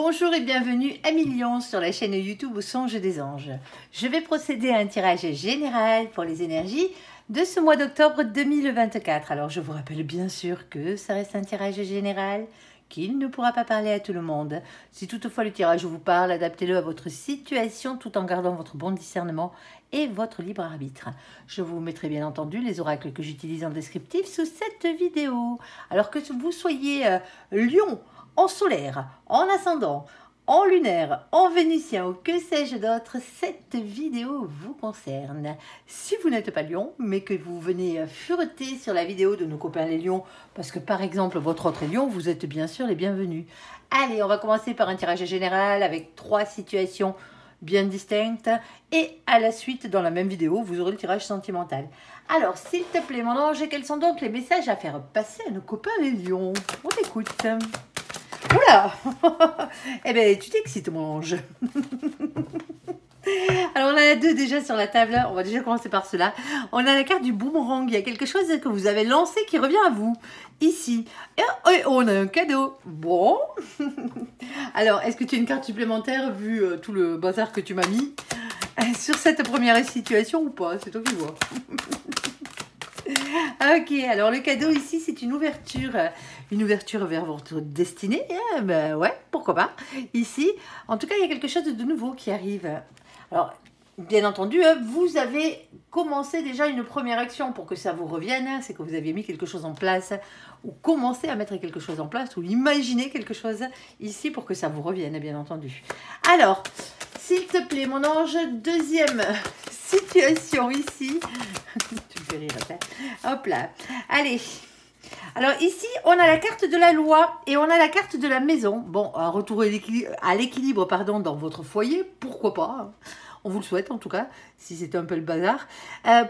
Bonjour et bienvenue à Millions sur la chaîne YouTube Au Songe des Anges. Je vais procéder à un tirage général pour les énergies de ce mois d'octobre 2024. Alors je vous rappelle bien sûr que ça reste un tirage général, qu'il ne pourra pas parler à tout le monde. Si toutefois le tirage vous parle, adaptez-le à votre situation tout en gardant votre bon discernement et votre libre arbitre. Je vous mettrai bien entendu les oracles que j'utilise en descriptif sous cette vidéo. Alors que vous soyez Lion, en solaire, en ascendant, en lunaire, en vénitien ou que sais-je d'autre, cette vidéo vous concerne. Si vous n'êtes pas Lion, mais que vous venez fureter sur la vidéo de nos copains les Lions, parce que par exemple votre autre est Lion, vous êtes bien sûr les bienvenus. Allez, on va commencer par un tirage général avec 3 situations bien distinctes et à la suite dans la même vidéo vous aurez le tirage sentimental. Alors s'il te plaît mon ange, quels sont donc les messages à faire passer à nos copains les Lions? On écoute. Oula. Eh bien, tu t'excites, mon ange. Alors, on en a 2 déjà sur la table. On va déjà commencer par cela. On a la carte du boomerang. Il y a quelque chose que vous avez lancé qui revient à vous. Ici. Et on a un cadeau. Bon. Alors, est-ce que tu as une carte supplémentaire vu tout le bazar que tu m'as mis sur cette première situation ou pas? C'est toi qui vois. Ok, alors le cadeau ici, c'est une ouverture vers votre destinée. Ben ouais, pourquoi pas. Ici, en tout cas, il y a quelque chose de nouveau qui arrive. Alors, bien entendu, vous avez commencé déjà une première action pour que ça vous revienne. C'est que vous aviez mis quelque chose en place ou commencé à mettre quelque chose en place ou imaginé quelque chose ici pour que ça vous revienne, bien entendu. Alors, s'il te plaît, mon ange, deuxième situation ici. Tu me fais rire, hein. Hop là. Allez. Alors ici, on a la carte de la loi et on a la carte de la maison. Bon, un retour à l'équilibre, pardon, dans votre foyer, pourquoi pas, hein. On vous le souhaite en tout cas, si c'était un peu le bazar.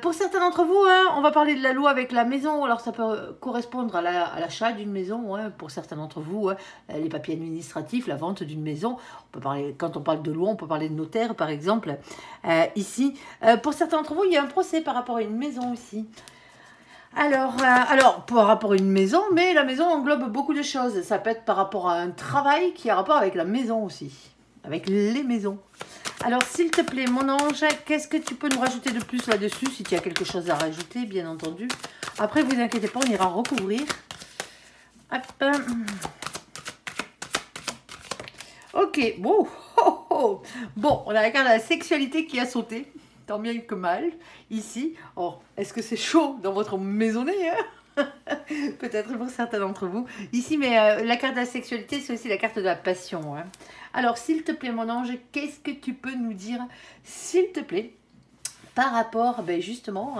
Pour certains d'entre vous, hein, on va parler de la loi avec la maison. Alors ça peut correspondre à l'achat d'une maison. Hein, pour certains d'entre vous, hein, les papiers administratifs, la vente d'une maison. On peut parler, quand on parle de loi, on peut parler de notaire par exemple. Ici, pour certains d'entre vous, il y a un procès par rapport à une maison aussi. Alors, par rapport à une maison, mais la maison englobe beaucoup de choses. Ça peut être par rapport à un travail qui a rapport avec la maison aussi, avec les maisons. Alors, s'il te plaît, mon ange, qu'est-ce que tu peux nous rajouter de plus là-dessus, si tu as quelque chose à rajouter, bien entendu. Après, vous inquiétez pas, on ira recouvrir. Hop. Ok, bon. Bon, on a la carte de la sexualité qui a sauté. Tant bien que mal, ici. Oh, est-ce que c'est chaud dans votre maisonnée, hein? Peut-être pour certains d'entre vous. Ici, mais la carte de la sexualité, c'est aussi la carte de la passion, hein. Alors, s'il te plaît, mon ange, qu'est-ce que tu peux nous dire, s'il te plaît, par rapport, ben, justement,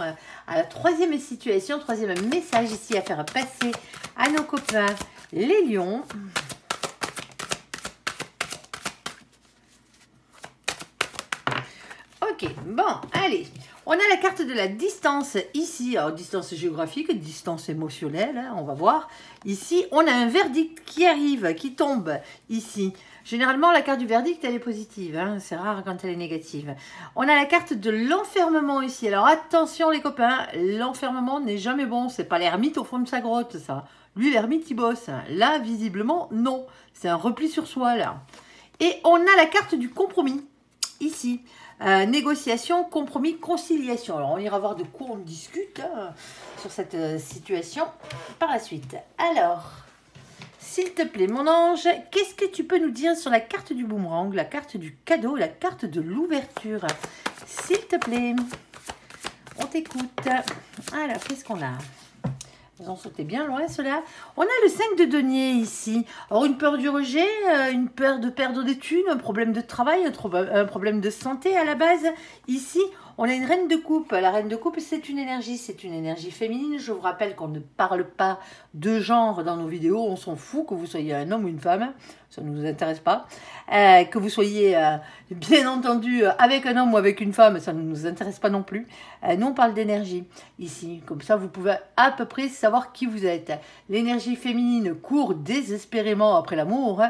à la troisième situation, troisième message ici à faire passer à nos copains, les lions. Ok, bon, allez, on a la carte de la distance ici, alors distance géographique, distance émotionnelle, hein, on va voir. Ici, on a un verdict qui arrive, qui tombe ici. Généralement, la carte du verdict, elle est positive, hein, c'est rare quand elle est négative. On a la carte de l'enfermement ici. Alors attention les copains, l'enfermement n'est jamais bon, c'est pas l'ermite au fond de sa grotte, ça. Lui, l'ermite, il bosse. Là, visiblement, non. C'est un repli sur soi, là. Et on a la carte du compromis ici. Négociation, compromis, conciliation. Alors, on ira voir de quoi on discute hein, sur cette situation par la suite. Alors, s'il te plaît, mon ange, qu'est-ce que tu peux nous dire sur la carte du boomerang, la carte du cadeau, la carte de l'ouverture? S'il te plaît, on t'écoute. Alors, qu'est-ce qu'on a? Ils ont sauté bien loin, ceux-là. On a le 5 de denier ici. Alors, une peur du rejet, une peur de perdre des thunes, un problème de travail, un problème de santé à la base. Ici, on a une reine de coupe. La reine de coupe, c'est une énergie féminine. Je vous rappelle qu'on ne parle pas de genre dans nos vidéos. On s'en fout que vous soyez un homme ou une femme. Ça ne nous intéresse pas. Que vous soyez, bien entendu, avec un homme ou avec une femme, ça ne nous intéresse pas non plus. Nous, on parle d'énergie ici. Comme ça, vous pouvez à peu près savoir qui vous êtes. L'énergie féminine court désespérément après l'amour.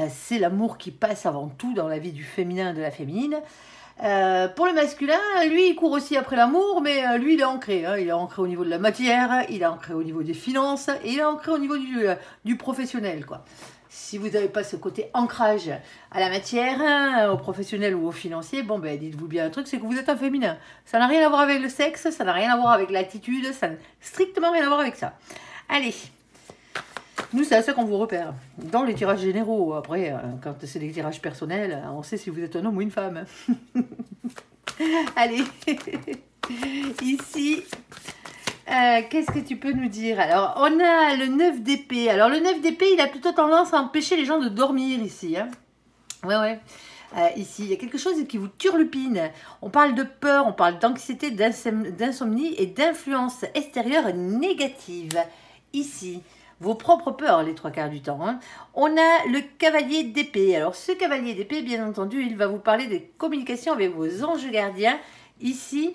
C'est l'amour qui passe avant tout dans la vie du féminin et de la féminine. Pour le masculin, lui, il court aussi après l'amour, mais lui, il est ancré. Hein. Il est ancré au niveau de la matière, il est ancré au niveau des finances, et il est ancré au niveau du professionnel, quoi. si vous n'avez pas ce côté ancrage à la matière, hein, au professionnel ou au financier, bon ben dites-vous bien un truc, c'est que vous êtes un féminin. Ça n'a rien à voir avec le sexe, ça n'a rien à voir avec l'attitude, ça n'a strictement rien à voir avec ça. Allez, nous c'est à ça qu'on vous repère. Dans les tirages généraux, après, quand c'est des tirages personnels, on sait si vous êtes un homme ou une femme. Allez, ici... qu'est-ce que tu peux nous dire? Alors, on a le 9 d'épée. Alors, le 9 d'épée, il a plutôt tendance à empêcher les gens de dormir ici. Hein. Ouais. Ici, il y a quelque chose qui vous turlupine. On parle de peur, on parle d'anxiété, d'insomnie et d'influence extérieure négative. Ici, vos propres peurs les 3/4 du temps. Hein. On a le cavalier d'épée. Alors, ce cavalier d'épée, bien entendu, il va vous parler des communications avec vos anges gardiens. Ici...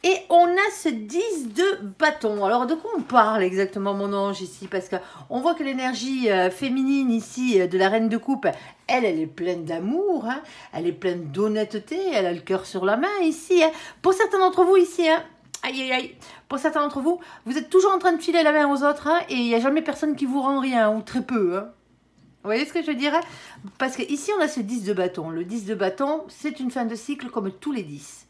Et on a ce 10 de bâton. Alors, de quoi on parle exactement, mon ange, ici? Parce qu'on voit que l'énergie féminine, ici, de la reine de coupe, elle est pleine d'amour, hein, elle est pleine d'honnêteté, elle a le cœur sur la main, ici. Hein. Pour certains d'entre vous, ici, hein, aïe, pour certains d'entre vous, vous êtes toujours en train de filer la main aux autres, hein, et il n'y a jamais personne qui vous rend rien, ou très peu, hein. Vous voyez ce que je dirais? Parce qu'ici, on a ce 10 de bâton. Le 10 de bâton, c'est une fin de cycle comme tous les 10.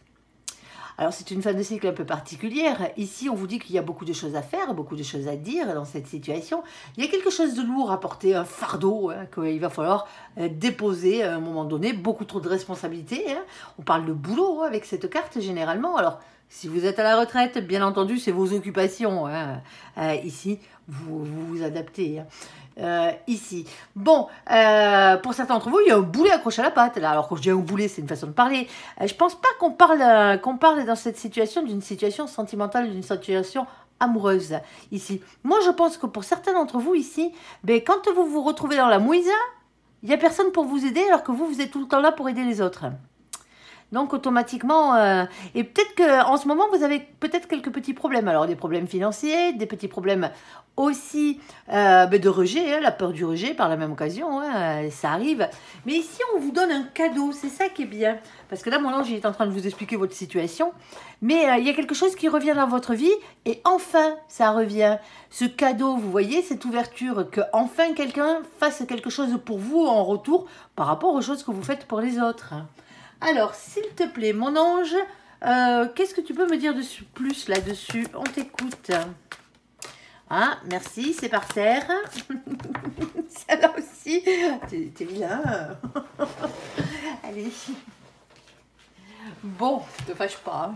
Alors, c'est une fin de cycle un peu particulière. Ici, on vous dit qu'il y a beaucoup de choses à faire, beaucoup de choses à dire dans cette situation. Il y a quelque chose de lourd à porter, un fardeau hein, qu'il va falloir déposer à un moment donné. Beaucoup trop de responsabilités. Hein. On parle de boulot hein, avec cette carte, généralement. Alors, si vous êtes à la retraite, bien entendu, c'est vos occupations. Hein. Ici, vous adaptez. Hein. Ici. Bon, pour certains d'entre vous, il y a un boulet accroché à la patte. Là. Alors, quand je dis un boulet, c'est une façon de parler. Je pense pas qu'on parle dans cette situation d'une situation sentimentale, d'une situation amoureuse. Ici. Moi, je pense que pour certains d'entre vous, ici, ben, quand vous vous retrouvez dans la mouise, il n'y a personne pour vous aider, alors que vous êtes tout le temps là pour aider les autres. Donc, automatiquement, et peut-être qu'en ce moment, vous avez peut-être quelques petits problèmes. Alors, des problèmes financiers, des petits problèmes aussi de rejet, hein, la peur du rejet par la même occasion, hein, ça arrive. Mais ici, on vous donne un cadeau, c'est ça qui est bien. Parce que là, mon ange, il est en train de vous expliquer votre situation. Mais il y a quelque chose qui revient dans votre vie, et enfin, ça revient. Ce cadeau, vous voyez, cette ouverture, que enfin quelqu'un fasse quelque chose pour vous en retour par rapport aux choses que vous faites pour les autres. Alors, s'il te plaît, mon ange, qu'est-ce que tu peux me dire de plus là-dessus? On t'écoute. Ah, merci, c'est par terre. Celle-là aussi. T'es vilain. Allez. Bon, ne te fâche pas.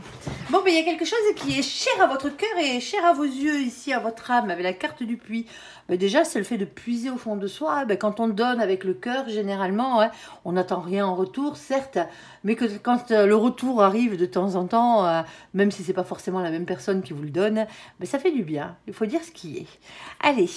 Bon, mais il y a quelque chose qui est cher à votre cœur et cher à vos yeux ici, à votre âme, avec la carte du puits. Mais déjà, c'est le fait de puiser au fond de soi. Ben, quand on donne avec le cœur, généralement, hein, on n'attend rien en retour, certes, mais que quand le retour arrive de temps en temps, même si c'est pas forcément la même personne qui vous le donne, ben, ça fait du bien. Il faut dire ce qui est. Allez,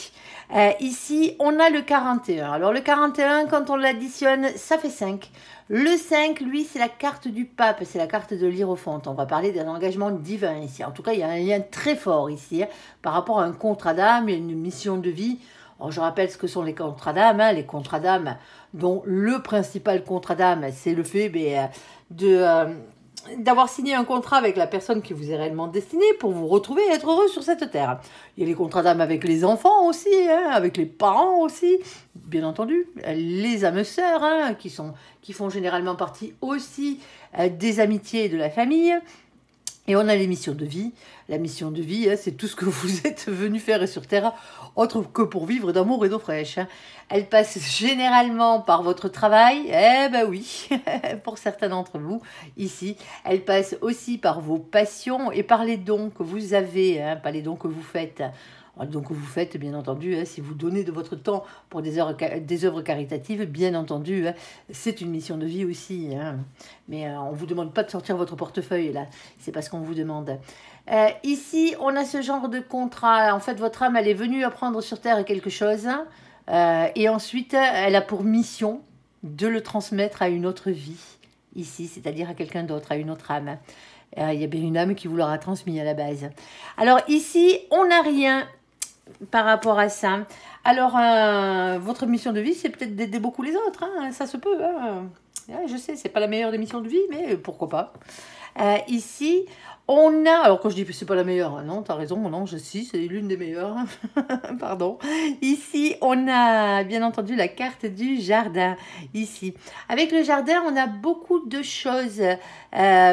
ici, on a le 41. Alors, le 41, quand on l'additionne, ça fait 5. Le 5, lui, c'est la carte du pape, c'est la carte de l'Hiérophante. On va parler d'un engagement divin ici. En tout cas, il y a un lien très fort ici hein, par rapport à un contrat d'âme, une mission de vie. Alors, je rappelle ce que sont les contrats d'âme. Hein, les contrats d'âme, dont le principal contrat d'âme, c'est le fait d'avoir signé un contrat avec la personne qui vous est réellement destinée pour vous retrouver et être heureux sur cette terre. Il y a les contrats d'âme avec les enfants aussi, hein, avec les parents aussi, bien entendu, les âmes sœurs hein, qui font généralement partie aussi des amitiés de la famille. Et on a les missions de vie. La mission de vie, hein, c'est tout ce que vous êtes venu faire sur Terre, autre que pour vivre d'amour et d'eau fraîche. Hein. Elle passe généralement par votre travail. Eh ben oui, pour certains d'entre vous, ici. Elle passe aussi par vos passions et par les dons que vous avez, hein, pas les dons que vous faites. Donc vous faites, bien entendu, hein, si vous donnez de votre temps pour des œuvres caritatives, bien entendu, hein, c'est une mission de vie aussi. Hein. Mais on ne vous demande pas de sortir votre portefeuille, là. C'est parce qu'on vous demande. Ici, on a ce genre de contrat. En fait, votre âme, elle est venue apprendre sur Terre quelque chose. Et ensuite, elle a pour mission de le transmettre à une autre vie. Ici, c'est-à-dire à quelqu'un d'autre, à une autre âme. Il y a bien une âme qui vous l'aura transmis à la base. Alors ici, on n'a rien par rapport à ça. Alors, votre mission de vie, c'est peut-être d'aider beaucoup les autres. Hein, ça se peut. Hein. Je sais, c'est pas la meilleure des missions de vie, mais pourquoi pas. Ici, on a, alors quand je dis que c'est pas la meilleure, hein, non, t'as raison, non, si, c'est l'une des meilleures, pardon. Ici, on a bien entendu la carte du jardin, ici. Avec le jardin, on a beaucoup de choses,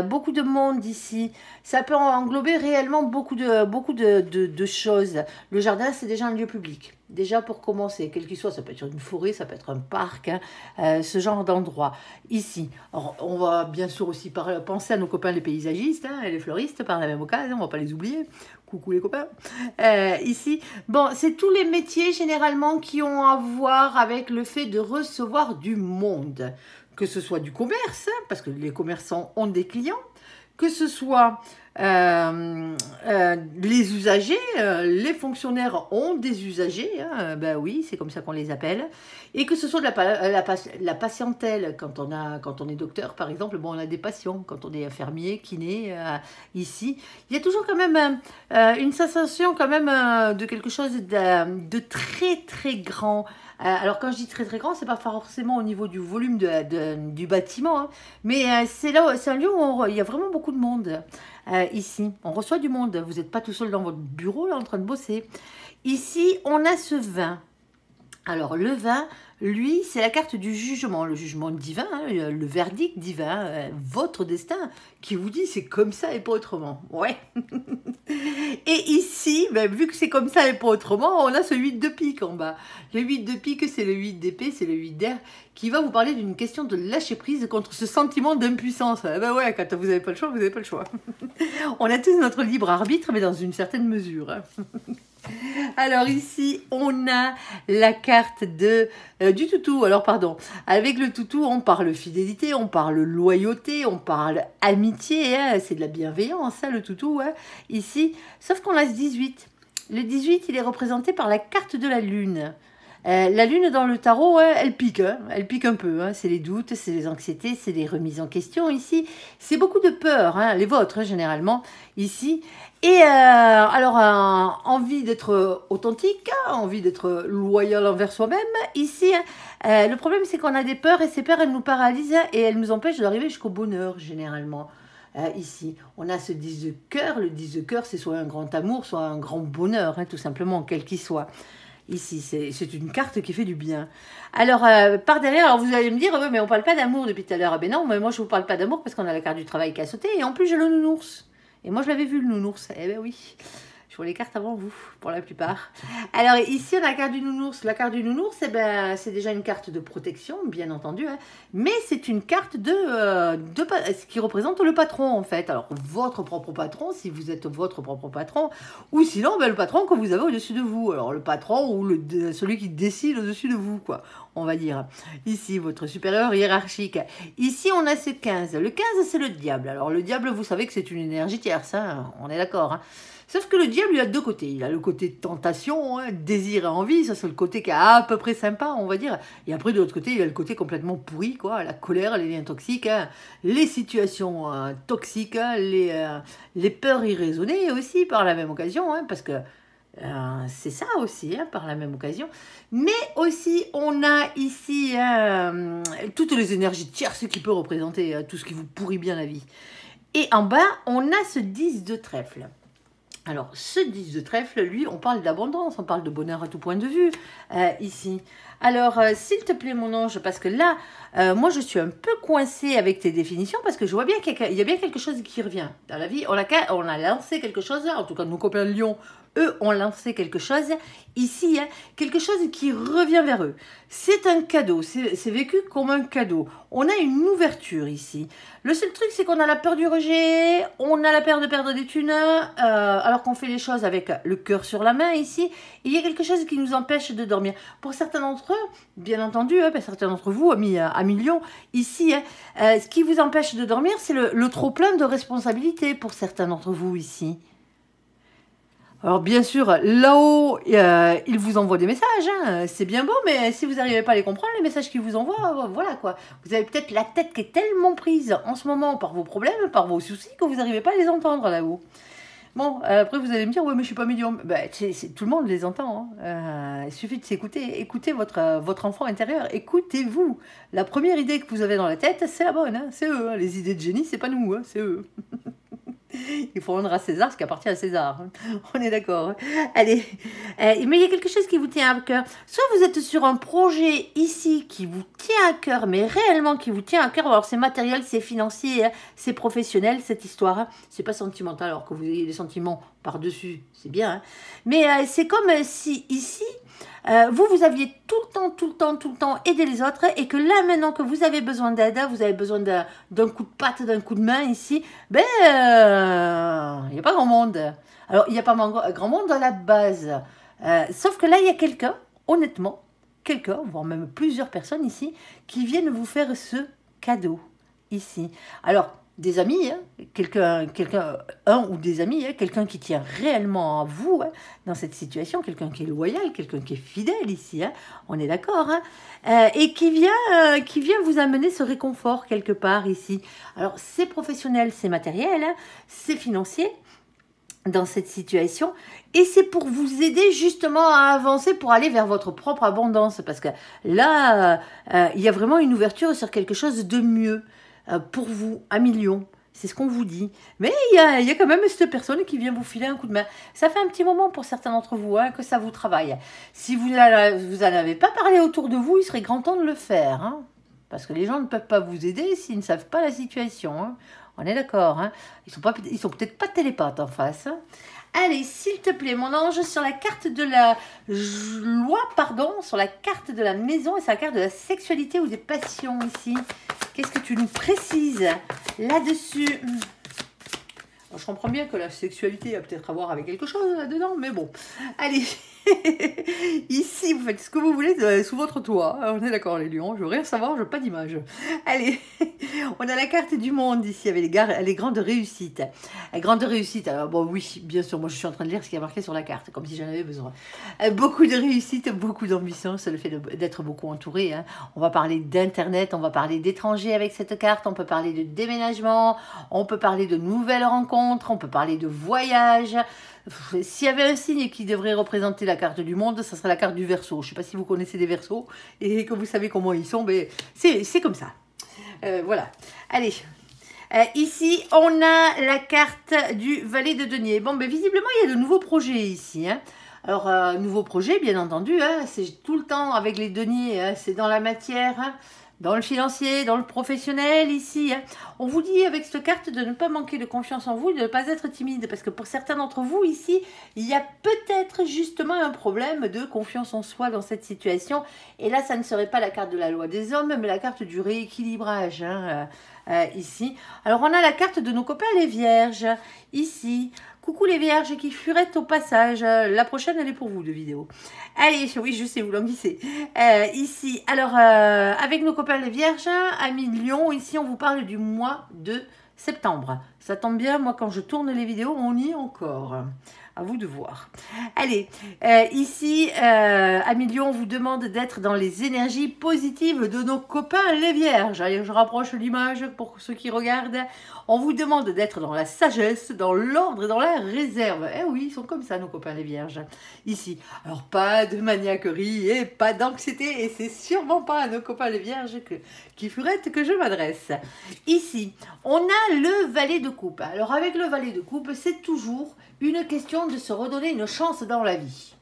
beaucoup de monde ici. Ça peut englober réellement beaucoup de choses. Le jardin, c'est déjà un lieu public. Déjà pour commencer, quel qu'il soit, ça peut être une forêt, ça peut être un parc, hein, ce genre d'endroit. Ici, alors, on va bien sûr aussi penser à nos copains les paysagistes, hein, et les fleuristes par la même occasion, on va pas les oublier. Coucou les copains. Ici, bon, c'est tous les métiers généralement qui ont à voir avec le fait de recevoir du monde. Que ce soit du commerce, hein, parce que les commerçants ont des clients, que ce soit les usagers, les fonctionnaires ont des usagers, hein, ben oui, c'est comme ça qu'on les appelle, et que ce soit de la patientèle, quand on est docteur par exemple, bon, on a des patients, quand on est infirmier, kiné, ici, il y a toujours quand même une sensation quand même de quelque chose de très très grand. Alors quand je dis très très grand, c'est pas forcément au niveau du volume du bâtiment, hein, mais c'est un lieu où il y a vraiment beaucoup de monde. Ici, on reçoit du monde. Vous n'êtes pas tout seul dans votre bureau là en train de bosser. Ici, on a ce vin. Alors le vin, lui, c'est la carte du jugement, le jugement divin, hein, le verdict divin, votre destin, qui vous dit c'est comme ça et pas autrement. Ouais. Et ici, ben, vu que c'est comme ça et pas autrement, on a ce 8 de pique en bas. Le 8 de pique, c'est le 8 d'épée, c'est le 8 d'air, qui va vous parler d'une question de lâcher prise contre ce sentiment d'impuissance. Eh ben ouais, quand vous n'avez pas le choix, vous n'avez pas le choix. On a tous notre libre arbitre, mais dans une certaine mesure. Hein. Alors ici, on a la carte du toutou. Alors pardon, avec le toutou, on parle fidélité, on parle loyauté, on parle amitié. Hein, c'est de la bienveillance, ça, le toutou. Hein, ici, sauf qu'on a ce 18. Le 18, il est représenté par la carte de la lune. La lune dans le tarot, hein, elle pique un peu. Hein, c'est les doutes, c'est les anxiétés, c'est les remises en question ici. C'est beaucoup de peur, hein, les vôtres hein, généralement ici. Et alors, envie d'être authentique, envie d'être loyal envers soi-même. Ici, le problème, c'est qu'on a des peurs et ces peurs, elles nous paralysent et elles nous empêchent d'arriver jusqu'au bonheur, généralement. Ici, on a ce 10 de cœur. Le 10 de cœur, c'est soit un grand amour, soit un grand bonheur, hein, tout simplement, quel qu'il soit. Ici, c'est une carte qui fait du bien. Alors, par derrière, alors vous allez me dire, ouais, mais on parle pas d'amour depuis tout à l'heure. Ah ben non, mais moi, je vous parle pas d'amour parce qu'on a la carte du travail qui a sauté. Et en plus, j'ai le nounours. Et moi, je l'avais vu, le nounours. Eh ben oui, je vois les cartes avant vous, pour la plupart. Alors, ici, on a la carte du nounours. La carte du nounours, eh ben, c'est déjà une carte de protection, bien entendu. Hein, mais c'est une carte qui représente le patron, en fait. Alors, votre propre patron, si vous êtes votre propre patron. Ou sinon, ben, le patron que vous avez au-dessus de vous. Alors, le patron ou celui qui décide au-dessus de vous, quoi. On va dire. Ici, votre supérieur hiérarchique. Ici, on a ce 15. Le 15, c'est le diable. Alors, le diable, vous savez que c'est une énergie tierce. Hein, on est d'accord. Hein. Sauf que le diable, il a deux côtés. Il a le côté tentation, hein, désir et envie. Ça, c'est le côté qui est à peu près sympa, on va dire. Et après, de l'autre côté, il a le côté complètement pourri, quoi. La colère, les liens toxiques, hein, les situations toxiques, hein, les peurs irraisonnées aussi, par la même occasion. Hein, parce que c'est ça aussi, hein, par la même occasion. Mais aussi, on a ici toutes les énergies tierces qui peuvent représenter tout ce qui vous pourrit bien la vie. Et en bas, on a ce 10 de trèfle. Alors, ce 10 de trèfle, lui, on parle d'abondance, on parle de bonheur à tout point de vue, ici. Alors, s'il te plaît, mon ange, parce que là, moi, je suis un peu coincée avec tes définitions, parce que je vois bien qu'il y a bien quelque chose qui revient dans la vie. On a lancé quelque chose, en tout cas, nos copains de Lyon, eux ont lancé quelque chose, ici, hein, quelque chose qui revient vers eux. C'est un cadeau, c'est vécu comme un cadeau. On a une ouverture ici. Le seul truc, c'est qu'on a la peur du rejet, on a la peur de perdre des thunes, alors qu'on fait les choses avec le cœur sur la main ici. Il y a quelque chose qui nous empêche de dormir. Pour certains d'entre eux, bien entendu, hein, certains d'entre vous, amis à millions, ici, hein, ce qui vous empêche de dormir, c'est le trop-plein de responsabilités pour certains d'entre vous ici. Alors bien sûr, là-haut, il vous envoie des messages, hein. C'est bien beau, mais si vous n'arrivez pas à les comprendre, les messages qu'il vous envoie, voilà quoi. Vous avez peut-être la tête qui est tellement prise en ce moment par vos problèmes, par vos soucis, que vous n'arrivez pas à les entendre là-haut. Bon, après vous allez me dire, ouais, mais je suis pas médium. Ben, tout le monde les entend. Il suffit de s'écouter. Écoutez votre enfant intérieur. Écoutez-vous. La première idée que vous avez dans la tête, c'est la bonne. Hein, c'est eux. Hein. Les idées de génie, c'est pas nous. Hein, c'est eux. Il faut rendre à César ce qui appartient à César. On est d'accord. Allez. Mais il y a quelque chose qui vous tient à cœur. Soit vous êtes sur un projet ici qui vous tient à cœur, mais réellement qui vous tient à cœur. Alors c'est matériel, c'est financier, hein, c'est professionnel cette histoire. Hein. C'est pas sentimental alors que vous ayez des sentiments par-dessus. C'est bien. Hein. Mais c'est comme si ici... vous aviez tout le temps aidé les autres et que là, maintenant que vous avez besoin d'aide, vous avez besoin d'un coup de patte, d'un coup de main ici, ben, il n'y a pas grand monde. Alors, il n'y a pas grand monde à la base. Sauf que là, il y a quelqu'un, honnêtement, voire même plusieurs personnes ici, qui viennent vous faire ce cadeau ici. Alors, des amis, hein, un ou des amis, hein, quelqu'un qui tient réellement à vous hein, dans cette situation, quelqu'un qui est loyal, quelqu'un qui est fidèle ici, hein, on est d'accord, hein, et qui vient vous amener ce réconfort quelque part ici. Alors c'est professionnel, c'est matériel, hein, c'est financier dans cette situation, et c'est pour vous aider justement à avancer pour aller vers votre propre abondance, parce que là, il y a vraiment une ouverture sur quelque chose de mieux. Pour vous, à millions. C'est ce qu'on vous dit. Mais il y a quand même cette personne qui vient vous filer un coup de main. Ça fait un petit moment pour certains d'entre vous hein, que ça vous travaille. Si vous n'en avez pas parlé autour de vous, il serait grand temps de le faire. Hein, parce que les gens ne peuvent pas vous aider s'ils ne savent pas la situation. Hein. On est d'accord. Hein. Ils sont peut-être pas télépathes en face. Hein. Allez, s'il te plaît, mon ange, sur la carte de la loi, pardon, sur la carte de la maison et sur la carte de la sexualité ou des passions ici. Qu'est-ce que tu nous précises là-dessus? Je comprends bien que la sexualité a peut-être à voir avec quelque chose là-dedans, mais bon. Allez, ici, vous faites ce que vous voulez sous votre toit. On est d'accord, les lions. Je veux rien savoir, je veux pas d'image. Allez, on a la carte du monde ici avec les grandes réussites. Les grandes réussites, alors bon, oui, bien sûr, moi je suis en train de lire ce qui est marqué sur la carte, comme si j'en avais besoin. Beaucoup de réussites, beaucoup d'ambition, c'est le fait d'être beaucoup entouré. Hein. On va parler d'Internet, on va parler d'étrangers avec cette carte, on peut parler de déménagement, on peut parler de nouvelles rencontres, on peut parler de voyage. S'il y avait un signe qui devrait représenter la carte du monde, ça serait la carte du Verseau. Je ne sais pas si vous connaissez des Verseaux et que vous savez comment ils sont, mais c'est comme ça. Voilà. Allez. Ici, on a la carte du valet de denier. Bon, ben visiblement, il y a de nouveaux projets ici. Hein. Alors, nouveaux projets, bien entendu, hein, c'est tout le temps avec les deniers, hein, c'est dans la matière. Hein. Dans le financier, dans le professionnel, ici. Hein. On vous dit avec cette carte de ne pas manquer de confiance en vous, de ne pas être timide. Parce que pour certains d'entre vous, ici, il y a peut-être justement un problème de confiance en soi dans cette situation. Et là, ça ne serait pas la carte de la loi des hommes, mais la carte du rééquilibrage. Hein, ici. Alors, on a la carte de nos copains les vierges, ici. Coucou les vierges qui furettent au passage. La prochaine, elle est pour vous, de vidéo. Allez, oui, je sais, vous languissez. Ici, alors, avec nos copains les vierges, amis de Lion, ici, on vous parle du mois de septembre. Ça tombe bien, moi, quand je tourne les vidéos, on y est encore. À vous de voir. Allez, ici, amis de Lion, on vous demande d'être dans les énergies positives de nos copains les vierges. Allez, je rapproche l'image pour ceux qui regardent. On vous demande d'être dans la sagesse, dans l'ordre et dans la réserve. Eh oui, ils sont comme ça, nos copains les vierges. Ici. Alors, pas de maniaquerie et pas d'anxiété. Et c'est sûrement pas à nos copains les vierges qui furettent que je m'adresse. Ici, on a le valet de coupe. Alors, avec le valet de coupe, c'est toujours une question de se redonner une chance dans la vie.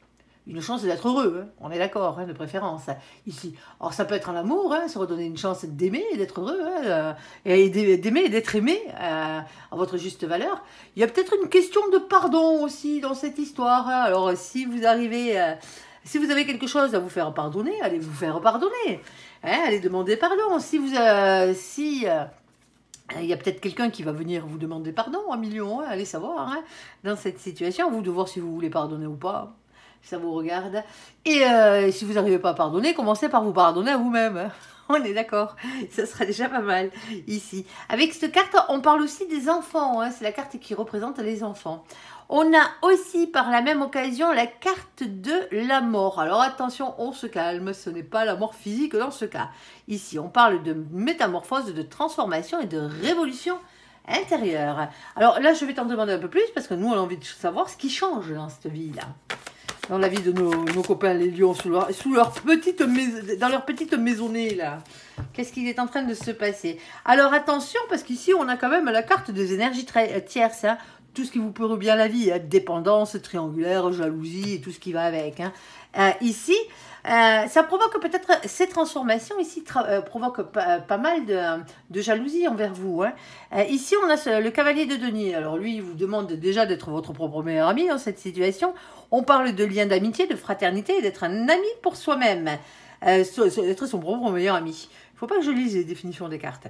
Une chance d'être heureux, hein. On est d'accord, hein, de préférence, ici. Alors ça peut être en amour, hein, se redonner une chance d'aimer et d'être heureux, hein, et d'aimer et d'être aimé à votre juste valeur. Il y a peut-être une question de pardon aussi dans cette histoire. Hein. Alors si vous arrivez, si vous avez quelque chose à vous faire pardonner, allez vous faire pardonner. Hein, allez demander pardon. Si vous... il y a peut-être quelqu'un qui va venir vous demander pardon, un million, hein, allez savoir, hein, dans cette situation, vous de voir si vous voulez pardonner ou pas, ça vous regarde. Et si vous n'arrivez pas à pardonner, commencez par vous pardonner à vous-même. Hein. On est d'accord, ça sera déjà pas mal ici. Avec cette carte, on parle aussi des enfants, hein, c'est la carte qui représente les enfants. On a aussi par la même occasion la carte de la mort. Alors attention, on se calme, ce n'est pas la mort physique dans ce cas. Ici, on parle de métamorphose, de transformation et de révolution intérieure. Alors là, je vais t'en demander un peu plus parce que nous, on a envie de savoir ce qui change dans cette vie-là. Dans la vie de nos copains les lions, dans leur petite maisonnée là. Qu'est-ce qui est en train de se passer? Alors attention, parce qu'ici on a quand même la carte des énergies tierces, hein. Tout ce qui vous pourrit bien la vie, hein. Dépendance, triangulaire, jalousie et tout ce qui va avec. Hein. Ici, ça provoque peut-être, ces transformations ici provoquent pas mal de jalousie envers vous. Hein. Ici, on a le cavalier de denier. Alors lui, il vous demande déjà d'être votre propre meilleur ami dans cette situation. On parle de lien d'amitié, de fraternité, d'être un ami pour soi-même. D'être son propre meilleur ami. Il ne faut pas que je lise les définitions des cartes.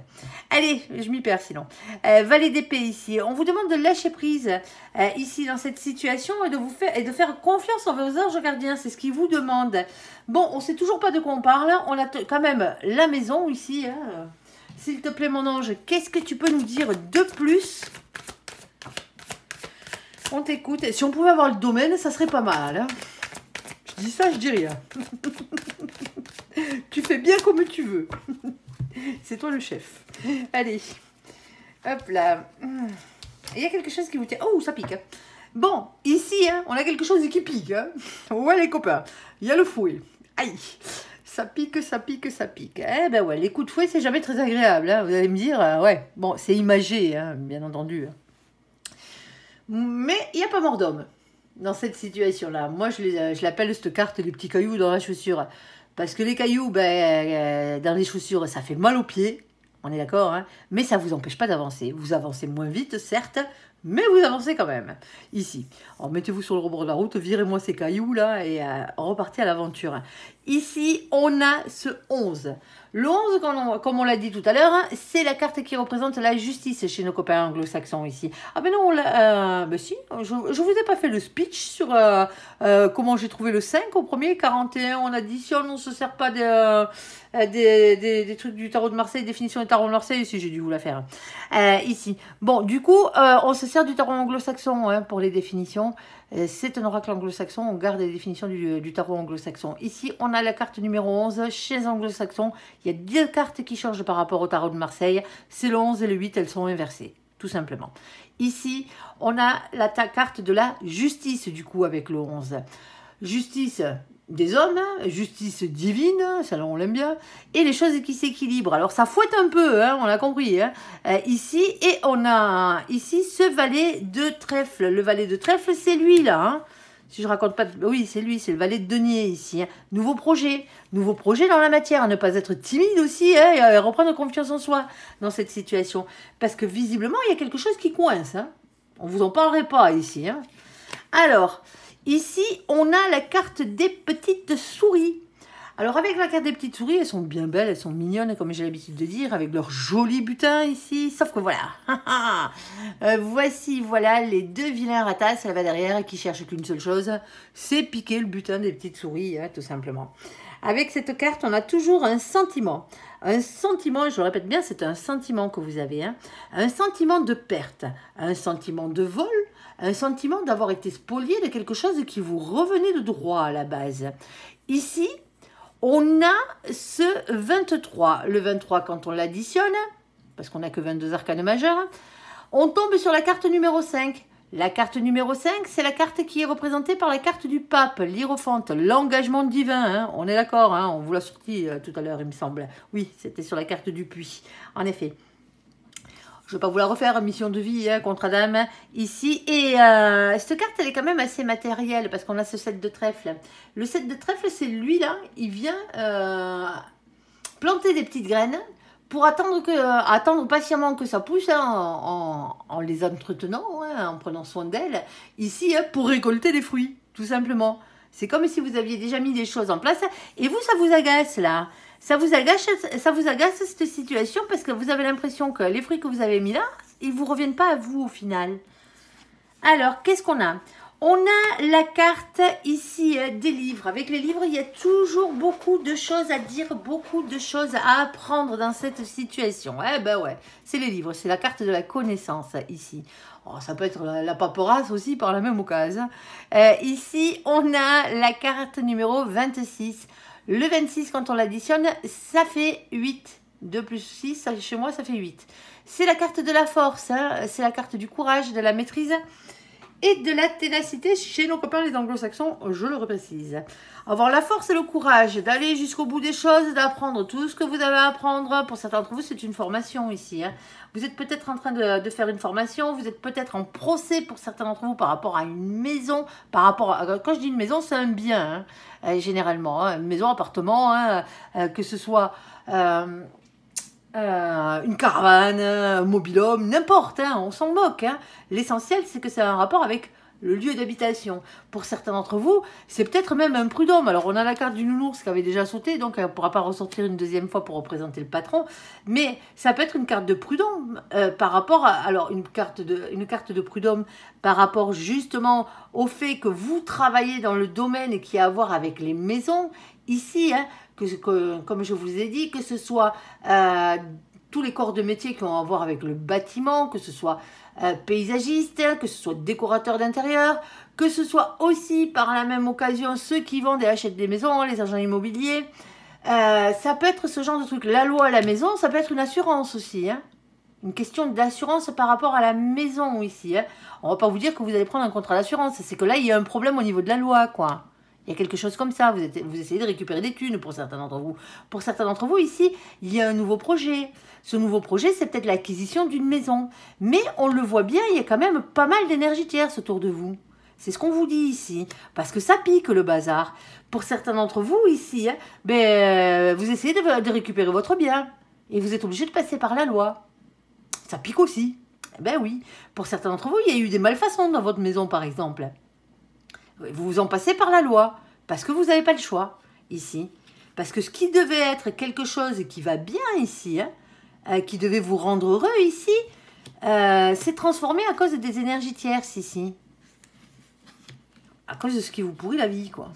Allez, je m'y perds sinon. Valet d'épée ici. On vous demande de lâcher prise ici dans cette situation et de faire confiance en vos anges gardiens. C'est ce qu'ils vous demandent. Bon, on ne sait toujours pas de quoi on parle. On a quand même la maison ici. Hein. S'il te plaît, mon ange, qu'est-ce que tu peux nous dire de plus? On t'écoute. Si on pouvait avoir le domaine, ça serait pas mal. Hein. Je dis ça, je dis rien. Tu fais bien comme tu veux. C'est toi le chef. Allez. Hop là. Il y a quelque chose qui vous tient. Oh, ça pique. Bon, ici, hein, on a quelque chose qui pique. Hein. Ouais, les copains. Il y a le fouet. Aïe. Ça pique, ça pique, ça pique. Eh ben ouais, les coups de fouet, c'est jamais très agréable. Hein. Vous allez me dire, ouais. Bon, c'est imagé, hein, bien entendu. Mais il n'y a pas mort d'homme dans cette situation-là. Moi, je l'appelle cette carte les petits cailloux dans la chaussure. Parce que les cailloux, dans les chaussures, ça fait mal aux pieds. On est d'accord, hein, mais ça ne vous empêche pas d'avancer. Vous avancez moins vite, certes, mais vous avancez quand même. Ici, alors mettez-vous sur le rebord de la route, virez-moi ces cailloux-là et repartez à l'aventure. Ici, on a ce 11. Le 11, comme on l'a dit tout à l'heure, hein, c'est la carte qui représente la justice chez nos copains anglo-saxons ici. Ah ben non, si, je vous ai pas fait le speech sur comment j'ai trouvé le 5 au premier, 41, on additionne, on se sert pas des trucs du tarot de Marseille, définition du tarot de Marseille, si j'ai dû vous la faire. Ici. Bon, du coup, on se sert du tarot anglo-saxon hein, pour les définitions. C'est un oracle anglo-saxon, on garde les définitions du tarot anglo-saxon. Ici, on a la carte numéro 11, chez les anglo-saxons, il y a deux cartes qui changent par rapport au tarot de Marseille, c'est le 11 et le 8, elles sont inversées, tout simplement. Ici, on a la carte de la justice, du coup, avec le 11. Justice des hommes, justice divine, ça on l'aime bien, et les choses qui s'équilibrent. Alors ça fouette un peu, hein, on a compris, hein, ici, et on a ici ce valet de trèfle. Le valet de trèfle, c'est lui là, hein. Si je raconte pas, oui c'est lui, c'est le valet de denier ici. Hein. Nouveau projet dans la matière, à ne pas être timide aussi, hein, et reprendre confiance en soi dans cette situation. Parce que visiblement, il y a quelque chose qui coince. Hein. On vous en parlerait pas ici. Hein. Alors, ici, on a la carte des petites souris. Alors, avec la carte des petites souris, elles sont bien belles, elles sont mignonnes, comme j'ai l'habitude de dire, avec leur joli butin ici. Sauf que voilà, voici, voilà, les deux vilains ratasses là-bas derrière qui cherchent qu'une seule chose, c'est piquer le butin des petites souris, hein, tout simplement. Avec cette carte, on a toujours un sentiment. Un sentiment, je le répète bien, c'est un sentiment que vous avez. Hein, un sentiment de perte, un sentiment de vol, un sentiment d'avoir été spolié de quelque chose qui vous revenait de droit à la base. Ici, on a ce 23. Le 23, quand on l'additionne, parce qu'on n'a que 22 arcanes majeures, on tombe sur la carte numéro 5. La carte numéro 5, c'est la carte qui est représentée par la carte du pape, l'hiérophante, l'engagement divin. Hein, on est d'accord, hein, on vous l'a sorti tout à l'heure, il me semble. Oui, c'était sur la carte du puits, en effet. Je ne vais pas vous la refaire, mission de vie, hein, contre Adam, ici. Et cette carte, elle est quand même assez matérielle, parce qu'on a ce 7 de trèfle. Le 7 de trèfle, c'est lui, là, il vient planter des petites graines pour attendre patiemment que ça pousse, hein, en les entretenant, hein, en prenant soin d'elles, ici, hein, pour récolter les fruits, tout simplement. C'est comme si vous aviez déjà mis des choses en place, et vous, ça vous agace, là. Ça vous agace cette situation parce que vous avez l'impression que les fruits que vous avez mis là, ils ne vous reviennent pas à vous au final. Alors, qu'est-ce qu'on a? On a la carte ici des livres. Avec les livres, il y a toujours beaucoup de choses à dire, beaucoup de choses à apprendre dans cette situation. Eh ben ouais, c'est les livres, c'est la carte de la connaissance ici. Oh, ça peut être la paperasse aussi par la même occasion. Ici, on a la carte numéro 26. Le 26, quand on l'additionne, ça fait 8. 2 plus 6, chez moi, ça fait 8. C'est la carte de la force, hein. C'est la carte du courage, de la maîtrise et de la ténacité chez nos copains les anglo-saxons, je le reprécise. Avoir la force et le courage d'aller jusqu'au bout des choses, d'apprendre tout ce que vous avez à apprendre. Pour certains d'entre vous, c'est une formation ici, hein. Vous êtes peut-être en train de faire une formation, vous êtes peut-être en procès pour certains d'entre vous par rapport à une maison, par rapport à, quand je dis une maison, c'est un bien, hein, généralement, hein, une maison, appartement, hein, que ce soit une caravane, un mobil-home, n'importe, hein, on s'en moque. Hein. L'essentiel, c'est que c'est un rapport avec le lieu d'habitation. Pour certains d'entre vous, c'est peut-être même un prud'homme. Alors, on a la carte du nounours qui avait déjà sauté, donc elle ne pourra pas ressortir une deuxième fois pour représenter le patron. Mais ça peut être une carte de prud'homme par rapport à... Alors, une carte de prud'homme par rapport justement au fait que vous travaillez dans le domaine qui a à voir avec les maisons. Ici, hein, comme je vous ai dit, que ce soit tous les corps de métier qui ont à voir avec le bâtiment, que ce soit paysagiste, que ce soit décorateur d'intérieur, que ce soit aussi par la même occasion ceux qui vendent et achètent des maisons, les agents immobiliers. Ça peut être ce genre de truc. La loi à la maison, ça peut être une assurance aussi. Hein. Une question d'assurance par rapport à la maison ici. Hein. On ne va pas vous dire que vous allez prendre un contrat d'assurance. C'est que là, il y a un problème au niveau de la loi, quoi. Il y a quelque chose comme ça, vous essayez de récupérer des thunes pour certains d'entre vous. Pour certains d'entre vous, ici, il y a un nouveau projet. Ce nouveau projet, c'est peut-être l'acquisition d'une maison. Mais on le voit bien, il y a quand même pas mal d'énergie tierce autour de vous. C'est ce qu'on vous dit ici. Parce que ça pique le bazar. Pour certains d'entre vous, ici, hein, vous essayez de récupérer votre bien. Et vous êtes obligé de passer par la loi. Ça pique aussi. Ben oui. Pour certains d'entre vous, il y a eu des malfaçons dans votre maison, par exemple. Vous vous en passez par la loi, parce que vous n'avez pas le choix, ici. Parce que ce qui devait être quelque chose qui va bien ici, hein, qui devait vous rendre heureux ici, s'est transformé à cause des énergies tierces ici. À cause de ce qui vous pourrit la vie, quoi.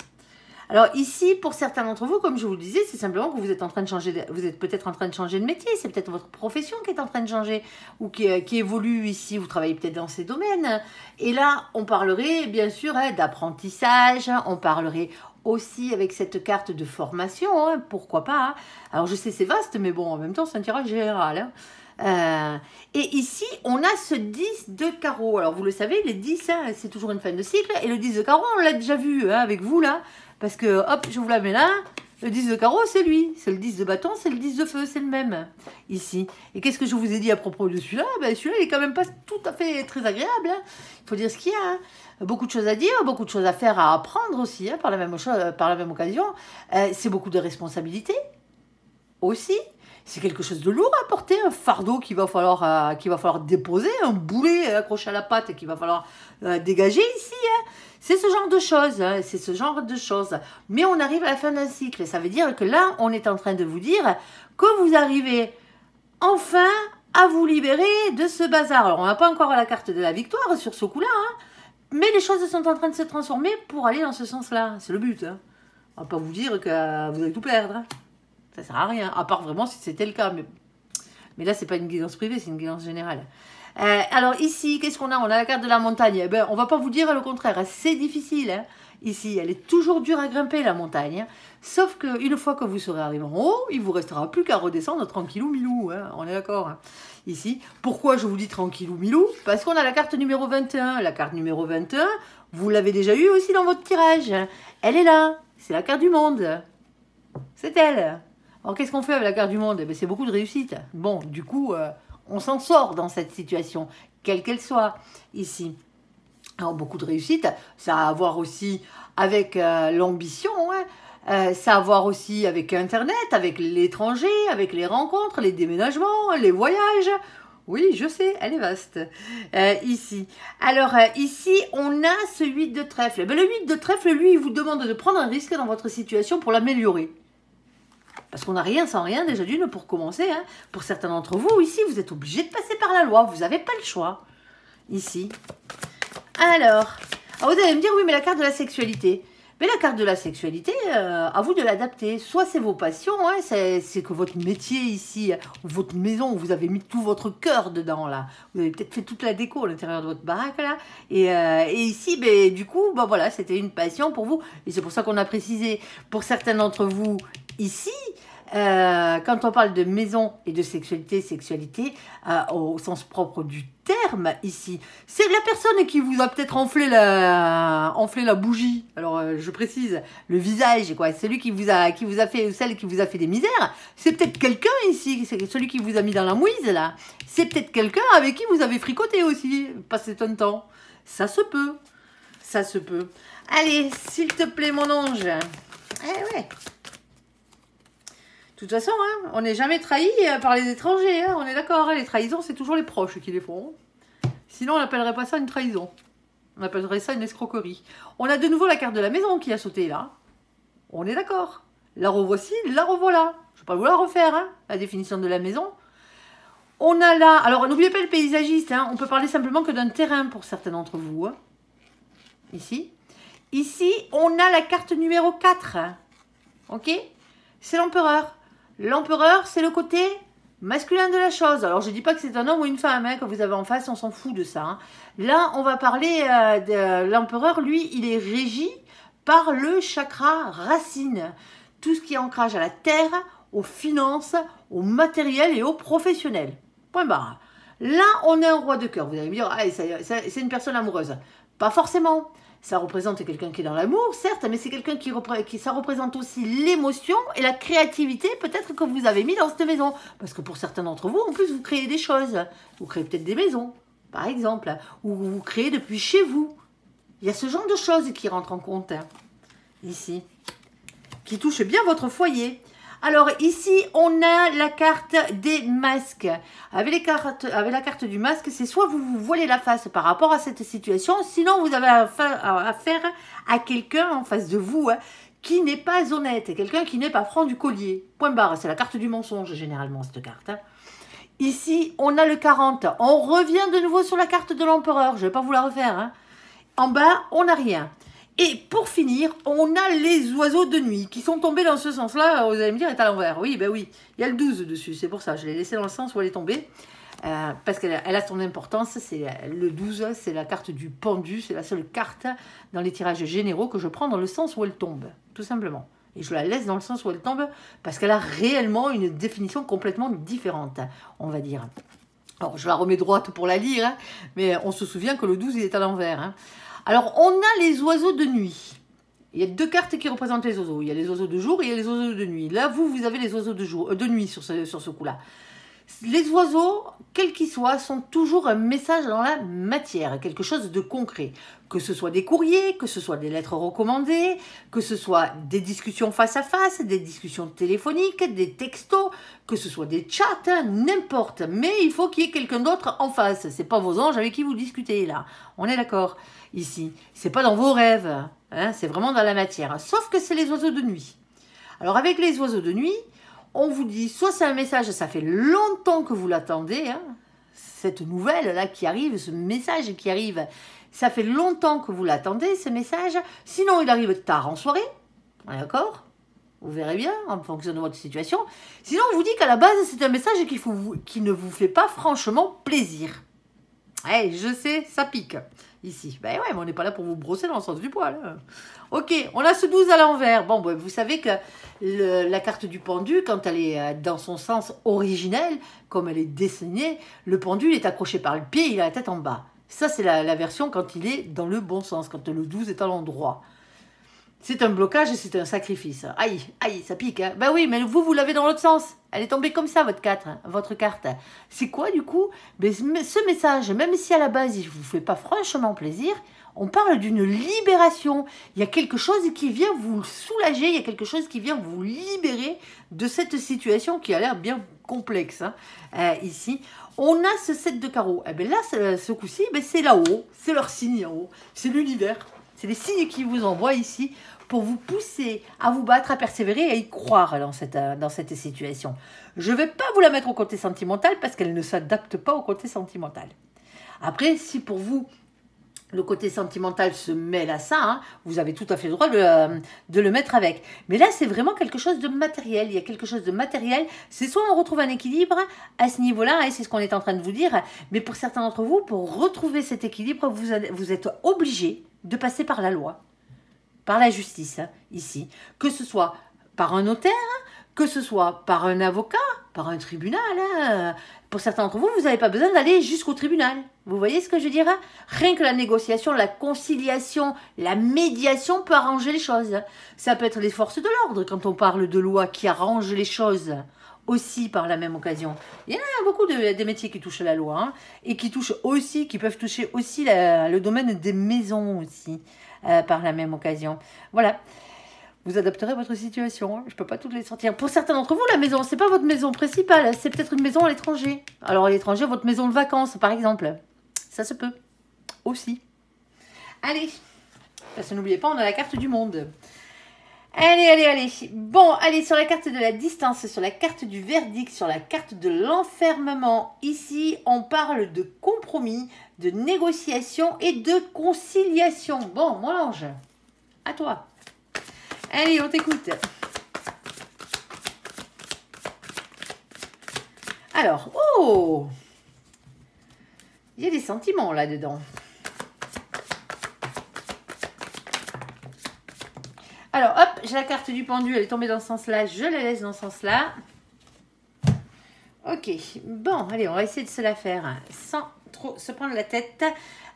Alors ici, pour certains d'entre vous, comme je vous le disais, c'est simplement que vous êtes en train de changer, vous êtes peut-être en train de changer de métier, c'est peut-être votre profession qui est en train de changer, ou qui évolue ici, vous travaillez peut-être dans ces domaines. Et là, on parlerait bien sûr hein, d'apprentissage, on parlerait aussi avec cette carte de formation, hein, pourquoi pas. Hein. Alors je sais, c'est vaste, mais bon, en même temps, c'est un tirage général. Hein. Et ici, on a ce 10 de carreau. Alors vous le savez, les 10, hein, c'est toujours une fin de cycle, et le 10 de carreau, on l'a déjà vu hein, avec vous là. Parce que, hop, je vous la mets là, le 10 de carreau, c'est lui. C'est le 10 de bâton, c'est le 10 de feu, c'est le même, ici. Et qu'est-ce que je vous ai dit à propos de celui-là? Ben, celui-là, il est quand même pas tout à fait très agréable. Hein. Il faut dire ce qu'il y a. Hein. Beaucoup de choses à dire, beaucoup de choses à faire, à apprendre aussi, hein, par la même occasion. C'est beaucoup de responsabilités, aussi. C'est quelque chose de lourd à porter, un fardeau qu'il va falloir déposer, un boulet accroché à la patte qu'il va falloir dégager ici. Hein. C'est ce genre de choses, hein, c'est ce genre de choses. Mais on arrive à la fin d'un cycle. Ça veut dire que là, on est en train de vous dire que vous arrivez enfin à vous libérer de ce bazar. Alors, on n'a pas encore la carte de la victoire sur ce coup-là, hein, mais les choses sont en train de se transformer pour aller dans ce sens-là. C'est le but. Hein. On ne va pas vous dire que vous allez tout perdre. Hein. Ça ne sert à rien, à part vraiment si c'était le cas. Mais là, ce n'est pas une guidance privée, c'est une guidance générale. Alors ici, qu'est-ce qu'on a? On a la carte de la montagne. Eh ben, on ne va pas vous dire le contraire, c'est difficile. Hein. Ici, elle est toujours dure à grimper, la montagne. Hein. Sauf qu'une fois que vous serez arrivé en haut, il ne vous restera plus qu'à redescendre tranquillou milou. Hein. On est d'accord hein. Ici, pourquoi je vous dis tranquillou milou? Parce qu'on a la carte numéro 21. La carte numéro 21, vous l'avez déjà eue aussi dans votre tirage. Elle est là, c'est la carte du monde. C'est elle. Alors, qu'est-ce qu'on fait avec la carte du monde? Eh ben, c'est beaucoup de réussite. Bon, du coup, on s'en sort dans cette situation, quelle qu'elle soit, ici. Alors, beaucoup de réussite, ça a à voir aussi avec l'ambition, hein. Ça a à voir aussi avec Internet, avec l'étranger, avec les rencontres, les déménagements, les voyages. Oui, je sais, elle est vaste. Ici. Alors, ici, on a ce 8 de trèfle. Ben, le 8 de trèfle, lui, il vous demande de prendre un risque dans votre situation pour l'améliorer. Parce qu'on n'a rien sans rien, déjà d'une, pour commencer. Hein. Pour certains d'entre vous, ici, vous êtes obligés de passer par la loi. Vous n'avez pas le choix. Ici. Alors, vous allez me dire, oui, mais la carte de la sexualité. Mais la carte de la sexualité, à vous de l'adapter. Soit c'est vos passions, hein, c'est que votre métier ici, votre maison, vous avez mis tout votre cœur dedans, là. Vous avez peut-être fait toute la déco à l'intérieur de votre baraque, là. Et ici, ben, du coup, ben, voilà, c'était une passion pour vous. Et c'est pour ça qu'on a précisé, pour certains d'entre vous, ici, quand on parle de maison et de sexualité, au sens propre du terme ici, c'est la personne qui vous a peut-être enflé la bougie. Alors je précise, le visage, quoi. Celui qui vous a fait, ou celle qui vous a fait des misères, c'est peut-être quelqu'un ici, c'est celui qui vous a mis dans la mouise là. C'est peut-être quelqu'un avec qui vous avez fricoté aussi, passé un temps. Ça se peut, ça se peut. Allez, s'il te plaît mon ange. Eh ouais. De toute façon, hein, on n'est jamais trahi par les étrangers, hein, on est d'accord, hein, les trahisons, c'est toujours les proches qui les font. Sinon, on n'appellerait pas ça une trahison. On appellerait ça une escroquerie. On a de nouveau la carte de la maison qui a sauté, là. On est d'accord. La revoici, la revoilà. Je ne vais pas vous la refaire, hein, la définition de la maison. On a là... Alors, n'oubliez pas le paysagiste, hein, on peut parler simplement que d'un terrain pour certains d'entre vous. Hein. Ici. Ici, on a la carte numéro 4. Hein. Ok? C'est l'empereur. L'empereur, c'est le côté masculin de la chose. Alors, je ne dis pas que c'est un homme ou une femme hein, que vous avez en face, on s'en fout de ça. Hein. Là, on va parler de l'empereur. Lui, il est régi par le chakra racine. Tout ce qui est ancrage à la terre, aux finances, au matériel et au professionnel. Point barre. Là, on a un roi de cœur. Vous allez me dire, ah, c'est une personne amoureuse. Pas forcément. Ça représente quelqu'un qui est dans l'amour, certes, mais c'est quelqu'un ça représente aussi l'émotion et la créativité, peut-être que vous avez mis dans cette maison. Parce que pour certains d'entre vous, en plus, vous créez des choses. Vous créez peut-être des maisons, par exemple, ou vous créez depuis chez vous. Il y a ce genre de choses qui rentrent en compte, hein, ici, qui touchent bien votre foyer. Alors ici, on a la carte des masques. Avec la carte du masque, c'est soit vous vous voilez la face par rapport à cette situation, sinon vous avez affaire à quelqu'un en face de vous hein, qui n'est pas honnête, quelqu'un qui n'est pas franc du collier. Point barre, c'est la carte du mensonge généralement cette carte. Hein. Ici, on a le 40. On revient de nouveau sur la carte de l'empereur. Je ne vais pas vous la refaire. Hein. En bas, on n'a rien. Et pour finir, on a les oiseaux de nuit qui sont tombés dans ce sens-là. Vous allez me dire, est à l'envers. Oui, ben oui. Il y a le 12 dessus. C'est pour ça. Je l'ai laissé dans le sens où elle est tombée. Parce qu'elle a son importance. C'est le 12, c'est la carte du pendu. C'est la seule carte dans les tirages généraux que je prends dans le sens où elle tombe. Tout simplement. Et je la laisse dans le sens où elle tombe parce qu'elle a réellement une définition complètement différente, on va dire. Alors, je la remets droite pour la lire, hein, mais on se souvient que le 12, il est à l'envers. Hein. Alors, on a les oiseaux de nuit. Il y a deux cartes qui représentent les oiseaux. Il y a les oiseaux de jour et il y a les oiseaux de nuit. Là, vous avez les oiseaux de nuit sur ce coup-là. Les oiseaux, quels qu'ils soient, sont toujours un message dans la matière, quelque chose de concret. Que ce soit des courriers, que ce soit des lettres recommandées, que ce soit des discussions face à face, des discussions téléphoniques, des textos, que ce soit des chats, hein, n'importe. Mais il faut qu'il y ait quelqu'un d'autre en face. C'est pas vos anges avec qui vous discutez là. On est d'accord ici. C'est pas dans vos rêves. Hein, c'est vraiment dans la matière. Sauf que c'est les oiseaux de nuit. Alors avec les oiseaux de nuit, on vous dit, soit c'est un message, ça fait longtemps que vous l'attendez, hein, cette nouvelle-là qui arrive, ce message qui arrive, ça fait longtemps que vous l'attendez, ce message. Sinon, il arrive tard en soirée, d'accord? Vous verrez bien, en fonction de votre situation. Sinon, on vous dit qu'à la base, c'est un message qui ne vous fait pas franchement plaisir. Eh, je sais, ça pique, ici. Ben ouais, mais on n'est pas là pour vous brosser dans le sens du poil. Hein. Ok, on a ce 12 à l'envers. Bon, ben, vous savez que la carte du pendu, quand elle est dans son sens originel, comme elle est dessinée, le pendu est accroché par le pied, il a la tête en bas. Ça, c'est la version quand il est dans le bon sens, quand le 12 est à l'endroit. C'est un blocage et c'est un sacrifice. Aïe, aïe, ça pique. Hein. Ben oui, mais vous l'avez dans l'autre sens. Elle est tombée comme ça, votre carte. C'est quoi, du coup? Ben, ce message, même si à la base, il ne vous fait pas franchement plaisir, on parle d'une libération. Il y a quelque chose qui vient vous soulager, il y a quelque chose qui vient vous libérer de cette situation qui a l'air bien complexe. Hein. Ici, on a ce 7 de carreau. Eh ben là, ce coup-ci, ben c'est là-haut. C'est leur signe en haut. C'est l'univers. C'est les signes qui vous envoient ici pour vous pousser à vous battre, à persévérer et à y croire dans cette situation. Je ne vais pas vous la mettre au côté sentimental parce qu'elle ne s'adapte pas au côté sentimental. Après, si pour vous, le côté sentimental se mêle à ça, hein, vous avez tout à fait le droit de le mettre avec. Mais là, c'est vraiment quelque chose de matériel. Il y a quelque chose de matériel. C'est soit on retrouve un équilibre à ce niveau-là, et c'est ce qu'on est en train de vous dire. Mais pour certains d'entre vous, pour retrouver cet équilibre, vous êtes obligé de passer par la loi, par la justice, hein, ici. Que ce soit par un notaire, que ce soit par un avocat, par un tribunal. Hein. Pour certains d'entre vous, vous n'avez pas besoin d'aller jusqu'au tribunal. Vous voyez ce que je veux dire hein? Rien que la négociation, la conciliation, la médiation peut arranger les choses. Ça peut être les forces de l'ordre quand on parle de loi qui arrangent les choses aussi par la même occasion. Il y en a beaucoup des métiers qui touchent la loi hein, et qui touchent aussi, qui peuvent toucher aussi le domaine des maisons aussi par la même occasion. Voilà. Vous adapterez votre situation. Hein. Je ne peux pas toutes les sortir. Pour certains d'entre vous, la maison, ce n'est pas votre maison principale. C'est peut-être une maison à l'étranger. Alors, à l'étranger, votre maison de vacances, par exemple. Ça se peut. Aussi. Allez. Parce que n'oubliez pas, on a la carte du monde. Allez, allez, allez. Bon, allez, sur la carte de la distance, sur la carte du verdict, sur la carte de l'enfermement. Ici, on parle de compromis, de négociation et de conciliation. Bon, mon ange, à toi. Allez, on t'écoute. Alors, oh! Il y a des sentiments là-dedans. Alors, hop, j'ai la carte du pendu, elle est tombée dans ce sens-là, je la laisse dans ce sens-là. Ok, bon, allez, on va essayer de se la faire sans trop se prendre la tête.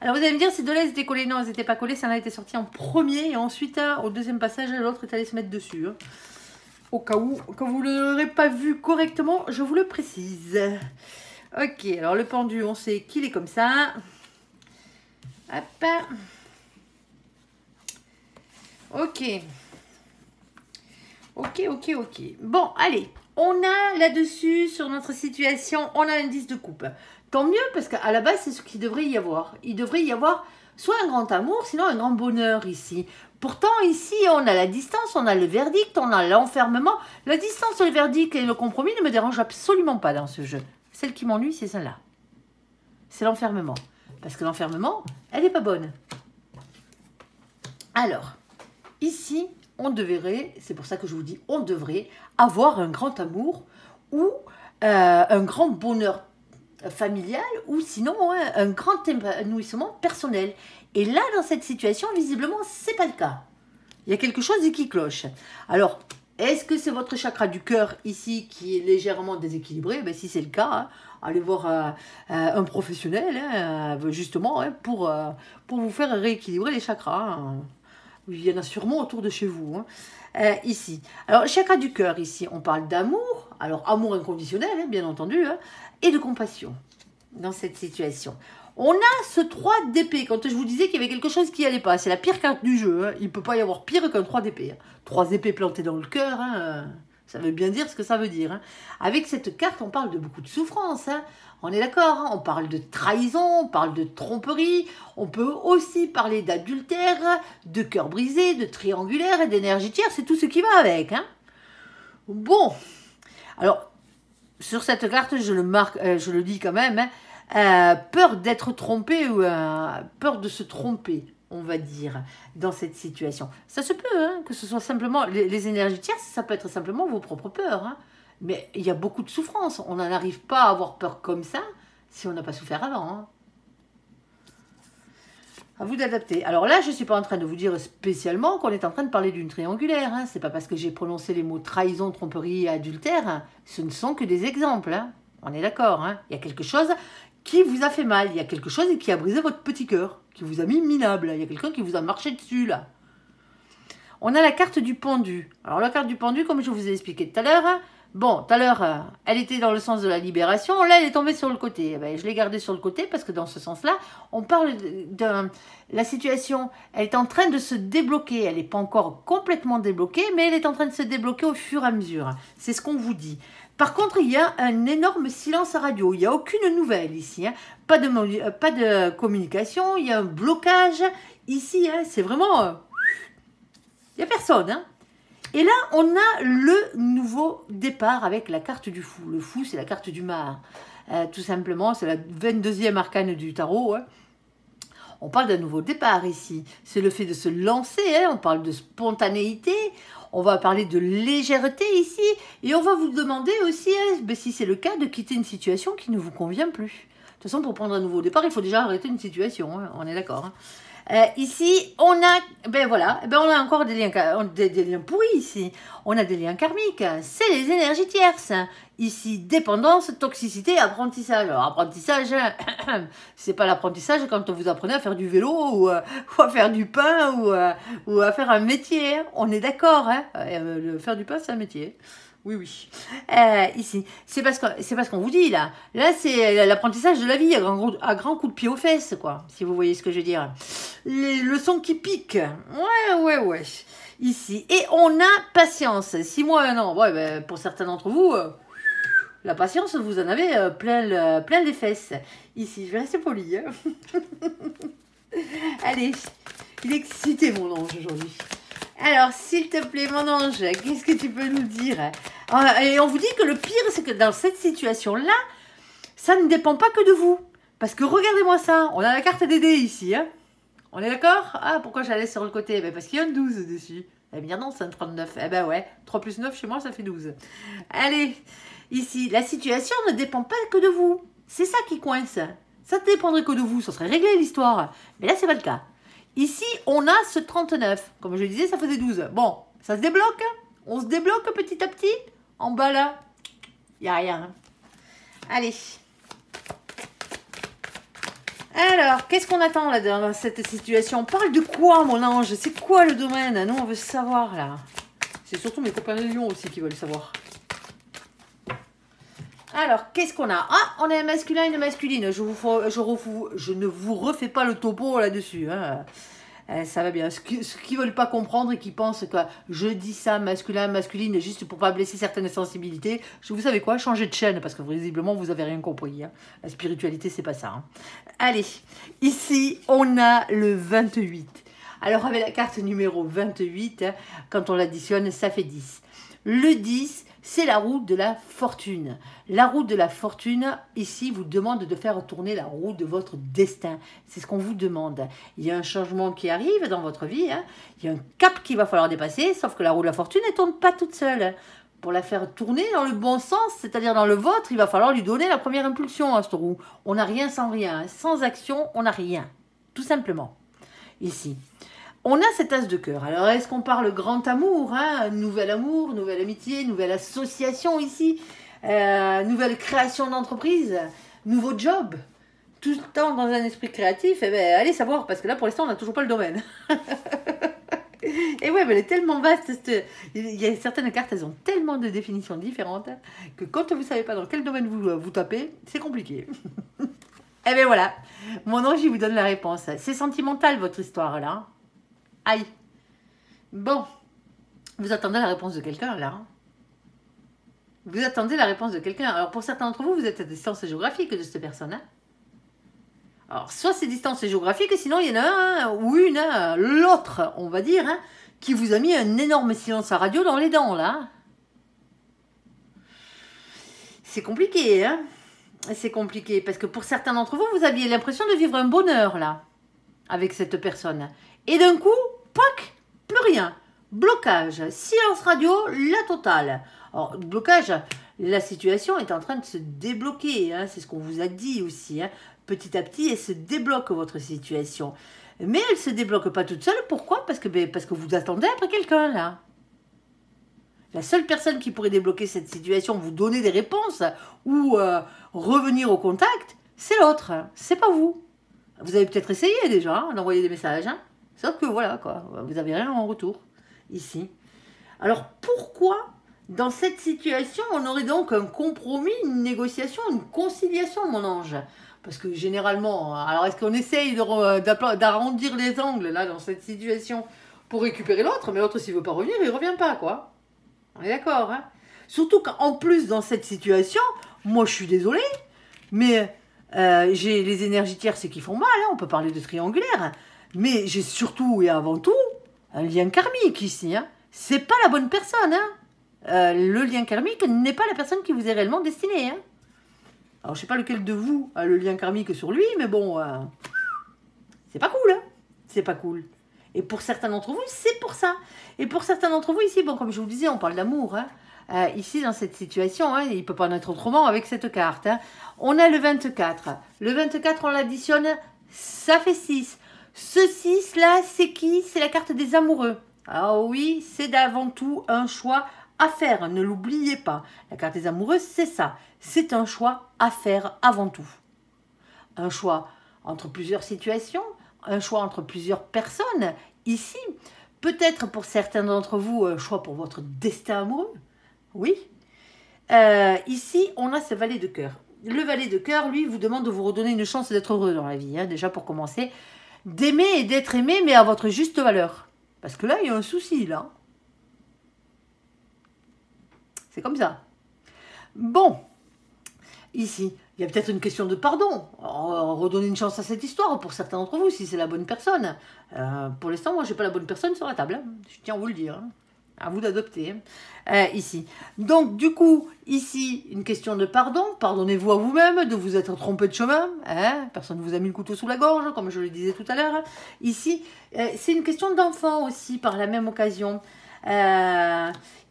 Alors, vous allez me dire, ces deux-là, ils étaient collés. Non, ils n'étaient pas collés, ça en a été sorti en premier. Et ensuite, au deuxième passage, l'autre est allé se mettre dessus. Hein. Au cas où, quand vous ne l'aurez pas vu correctement, je vous le précise. Ok, alors le pendu, on sait qu'il est comme ça. Hop. Ok. Ok. Bon, allez. On a là-dessus, sur notre situation, on a un 10 de coupe. Tant mieux, parce qu'à la base, c'est ce qu'il devrait y avoir. Il devrait y avoir soit un grand amour, sinon un grand bonheur ici. Pourtant, ici, on a la distance, on a le verdict, on a l'enfermement. La distance, le verdict et le compromis ne me dérangent absolument pas dans ce jeu. Celle qui m'ennuie, c'est celle-là. C'est l'enfermement. Parce que l'enfermement, elle n'est pas bonne. Alors, ici, on devrait, c'est pour ça que je vous dis, on devrait avoir un grand amour ou un grand bonheur familial ou sinon un grand épanouissement personnel. Et là, dans cette situation, visiblement, c'est pas le cas. Il y a quelque chose qui cloche. Alors, est-ce que c'est votre chakra du cœur ici qui est légèrement déséquilibré? Ben, si c'est le cas, hein, allez voir un professionnel hein, justement hein, pour vous faire rééquilibrer les chakras. Hein. Il y en a sûrement autour de chez vous. Hein. Ici. Alors, chakra du cœur, ici, on parle d'amour. Alors, amour inconditionnel, hein, bien entendu, hein, et de compassion dans cette situation. On a ce 3 d'épée. Quand je vous disais qu'il y avait quelque chose qui n'allait pas, c'est la pire carte du jeu. Hein. Il ne peut pas y avoir pire qu'un 3 d'épée. Hein. 3 épées plantées dans le cœur, hein, ça veut bien dire ce que ça veut dire. Hein. Avec cette carte, on parle de beaucoup de souffrance. Hein. On est d'accord, hein, on parle de trahison, on parle de tromperie, on peut aussi parler d'adultère, de cœur brisé, de triangulaire et d'énergie tiers, c'est tout ce qui va avec. Hein. Bon, alors, sur cette carte, je le marque, je le dis quand même, hein, peur d'être trompé ou peur de se tromper, on va dire, dans cette situation. Ça se peut, hein, que ce soit simplement, les énergies tierces, ça peut être simplement vos propres peurs, hein. Mais il y a beaucoup de souffrance. On n'en arrive pas à avoir peur comme ça si on n'a pas souffert avant. Hein. À vous d'adapter. Alors là, je ne suis pas en train de vous dire spécialement qu'on est en train de parler d'une triangulaire. Hein. Ce n'est pas parce que j'ai prononcé les mots trahison, tromperie et adultère. Hein. Ce ne sont que des exemples. Hein. On est d'accord. Hein. Il y a quelque chose qui vous a fait mal. Il y a quelque chose qui a brisé votre petit cœur. Qui vous a mis minable. Il y a quelqu'un qui vous a marché dessus là. On a la carte du pendu. Alors la carte du pendu, comme je vous ai expliqué tout à l'heure... Hein, bon, tout à l'heure, elle était dans le sens de la libération. Là, elle est tombée sur le côté. Eh bien, je l'ai gardée sur le côté parce que dans ce sens-là, on parle de la situation. Elle est en train de se débloquer. Elle n'est pas encore complètement débloquée, mais elle est en train de se débloquer au fur et à mesure. C'est ce qu'on vous dit. Par contre, il y a un énorme silence radio. Il n'y a aucune nouvelle ici. Hein. Pas de communication. Il y a un blocage. Ici, hein, c'est vraiment... il n'y a personne, hein. Et là, on a le nouveau départ avec la carte du fou. Le fou, c'est la carte du mare. Tout simplement, c'est la 22e arcane du tarot. Hein. On parle d'un nouveau départ ici. C'est le fait de se lancer. Hein. On parle de spontanéité. On va parler de légèreté ici. Et on va vous demander aussi, hein, si c'est le cas, de quitter une situation qui ne vous convient plus. De toute façon, pour prendre un nouveau départ, il faut déjà arrêter une situation. Hein. On est d'accord. Hein. Ici, on a, ben voilà, ben on a encore des liens pourris ici. On a des liens karmiques, c'est les énergies tierces. Ici, dépendance, toxicité, apprentissage. Alors, apprentissage, c'est pas l'apprentissage quand vous apprenez à faire du vélo ou à faire du pain ou à faire un métier. Hein. On est d'accord, hein. Faire du pain, c'est un métier. Oui, oui. Ici, c'est parce qu'on vous dit, là. Là, c'est l'apprentissage de la vie à grand coup de pied aux fesses, quoi. Si vous voyez ce que je veux dire. Les leçons qui piquent. Ouais. Ici. Et on a patience. 6 mois, 1 an. Ouais, ben, pour certains d'entre vous, la patience, vous en avez plein les fesses. Ici, je vais rester poli. Hein. Allez, il est excité, mon ange, aujourd'hui. Alors, s'il te plaît, mon ange, qu'est-ce que tu peux nous dire? Et on vous dit que le pire, c'est que dans cette situation-là, ça ne dépend pas que de vous. Parce que regardez-moi ça, on a la carte des dés ici. Hein. On est d'accord? Ah, pourquoi j'allais sur le côté? Ben parce qu'il y a un 12 dessus. Eh bien non, c'est un 39. Eh ben ouais, 3 plus 9 chez moi, ça fait 12. Allez, ici, la situation ne dépend pas que de vous. C'est ça qui coince. Ça ne dépendrait que de vous, ça serait réglé l'histoire. Mais là, c'est pas le cas. Ici, on a ce 39. Comme je disais, ça faisait 12. Bon, ça se débloque. On se débloque petit à petit. En bas, là, il n'y a rien. Allez. Alors, qu'est-ce qu'on attend là dans cette situation? On parle de quoi, mon ange? C'est quoi le domaine? Nous, on veut savoir, là. C'est surtout mes copains les lions aussi qui veulent savoir. Alors, qu'est-ce qu'on a? Ah, on a un masculin et une masculine. Je ne vous refais pas le topo là-dessus. Hein. Ça va bien. Ceux qui ne veulent pas comprendre et qui pensent que je dis ça, masculin, masculine, juste pour pas blesser certaines sensibilités, vous savez quoi? Changez de chaîne, parce que visiblement, vous n'avez rien compris. Hein. La spiritualité, c'est pas ça. Hein. Allez, ici, on a le 28. Alors, avec la carte numéro 28, hein, quand on l'additionne, ça fait 10. Le 10, c'est la roue de la fortune. La roue de la fortune, ici, vous demande de faire tourner la roue de votre destin. C'est ce qu'on vous demande. Il y a un changement qui arrive dans votre vie. Hein. Il y a un cap qu'il va falloir dépasser, sauf que la roue de la fortune ne tourne pas toute seule. Pour la faire tourner dans le bon sens, c'est-à-dire dans le vôtre, il va falloir lui donner la première impulsion à cette roue. On n'a rien sans rien. Sans action, on n'a rien. Tout simplement. Ici. On a cet as de cœur. Alors, est-ce qu'on parle grand amour, hein? Nouvel amour, nouvelle amitié, nouvelle association ici, nouvelle création d'entreprise, nouveau job, tout le temps dans un esprit créatif? Eh bien, allez savoir, parce que là, pour l'instant, on n'a toujours pas le domaine. Et ouais, mais elle est tellement vaste. Il y a certaines cartes, elles ont tellement de définitions différentes que quand vous ne savez pas dans quel domaine vous tapez, c'est compliqué. Eh bien voilà, mon ange, il vous donne la réponse. C'est sentimental, votre histoire, là. Aïe. Bon. Vous attendez la réponse de quelqu'un, là. Vous attendez la réponse de quelqu'un. Alors, pour certains d'entre vous, vous êtes à distance géographique de cette personne. Hein. Alors, soit c'est distance géographique, sinon il y en a un ou une, l'autre, on va dire, hein, qui vous a mis un énorme silence à radio dans les dents, là. C'est compliqué, hein. C'est compliqué, parce que pour certains d'entre vous, vous aviez l'impression de vivre un bonheur, là, avec cette personne. Et d'un coup, poc, plus rien. Blocage, silence radio, la totale. Alors, blocage, la situation est en train de se débloquer. Hein, c'est ce qu'on vous a dit aussi. Hein. Petit à petit, elle se débloque, votre situation. Mais elle ne se débloque pas toute seule. Pourquoi? Parce que vous attendez après quelqu'un, là. La seule personne qui pourrait débloquer cette situation, vous donner des réponses ou revenir au contact, c'est l'autre. C'est pas vous. Vous avez peut-être essayé déjà hein, d'envoyer des messages. Hein. Sauf que voilà, quoi, vous n'avez rien en retour, ici. Alors, pourquoi, dans cette situation, on aurait donc un compromis, une négociation, une conciliation, mon ange? Parce que généralement, alors est-ce qu'on essaye d'arrondir les angles, là, dans cette situation, pour récupérer l'autre? Mais l'autre, s'il ne veut pas revenir, il ne revient pas, quoi. On est d'accord, hein? Surtout qu'en plus, dans cette situation, moi, je suis désolée, mais j'ai les énergies tierces qui font mal, hein, on peut parler de triangulaire. Mais j'ai surtout et avant tout un lien karmique ici. Hein. C'est pas la bonne personne. Hein. Le lien karmique n'est pas la personne qui vous est réellement destinée. Hein. Alors je sais pas lequel de vous a le lien karmique sur lui, mais bon, c'est pas cool. Hein. C'est pas cool. Et pour certains d'entre vous, c'est pour ça. Et pour certains d'entre vous ici, bon, comme je vous le disais, on parle d'amour. Hein. Ici, dans cette situation, hein, il ne peut pas en être autrement avec cette carte. Hein. On a le 24. Le 24, on l'additionne, ça fait 6. Ceci, cela, c'est qui? C'est la carte des amoureux. Ah oui, c'est avant tout un choix à faire, ne l'oubliez pas. La carte des amoureux, c'est ça. C'est un choix à faire avant tout. Un choix entre plusieurs situations, un choix entre plusieurs personnes. Ici, peut-être pour certains d'entre vous, un choix pour votre destin amoureux. Oui. Ici, on a ce valet de cœur. Le valet de cœur, lui, vous demande de vous redonner une chance d'être heureux dans la vie. Hein, déjà pour commencer, d'aimer et d'être aimé, mais à votre juste valeur. Parce que là, il y a un souci, là. C'est comme ça. Bon, ici, il y a peut-être une question de pardon. Redonner une chance à cette histoire pour certains d'entre vous, si c'est la bonne personne. Pour l'instant, moi, je n'ai pas la bonne personne sur la table. Hein. Je tiens à vous le dire. Hein. À vous d'adopter. Hein. Ici. Donc, du coup, ici, une question de pardon. Pardonnez-vous à vous-même de vous être trompé de chemin. Hein. Personne ne vous a mis le couteau sous la gorge, comme je le disais tout à l'heure. Hein. Ici, c'est une question d'enfant aussi, par la même occasion.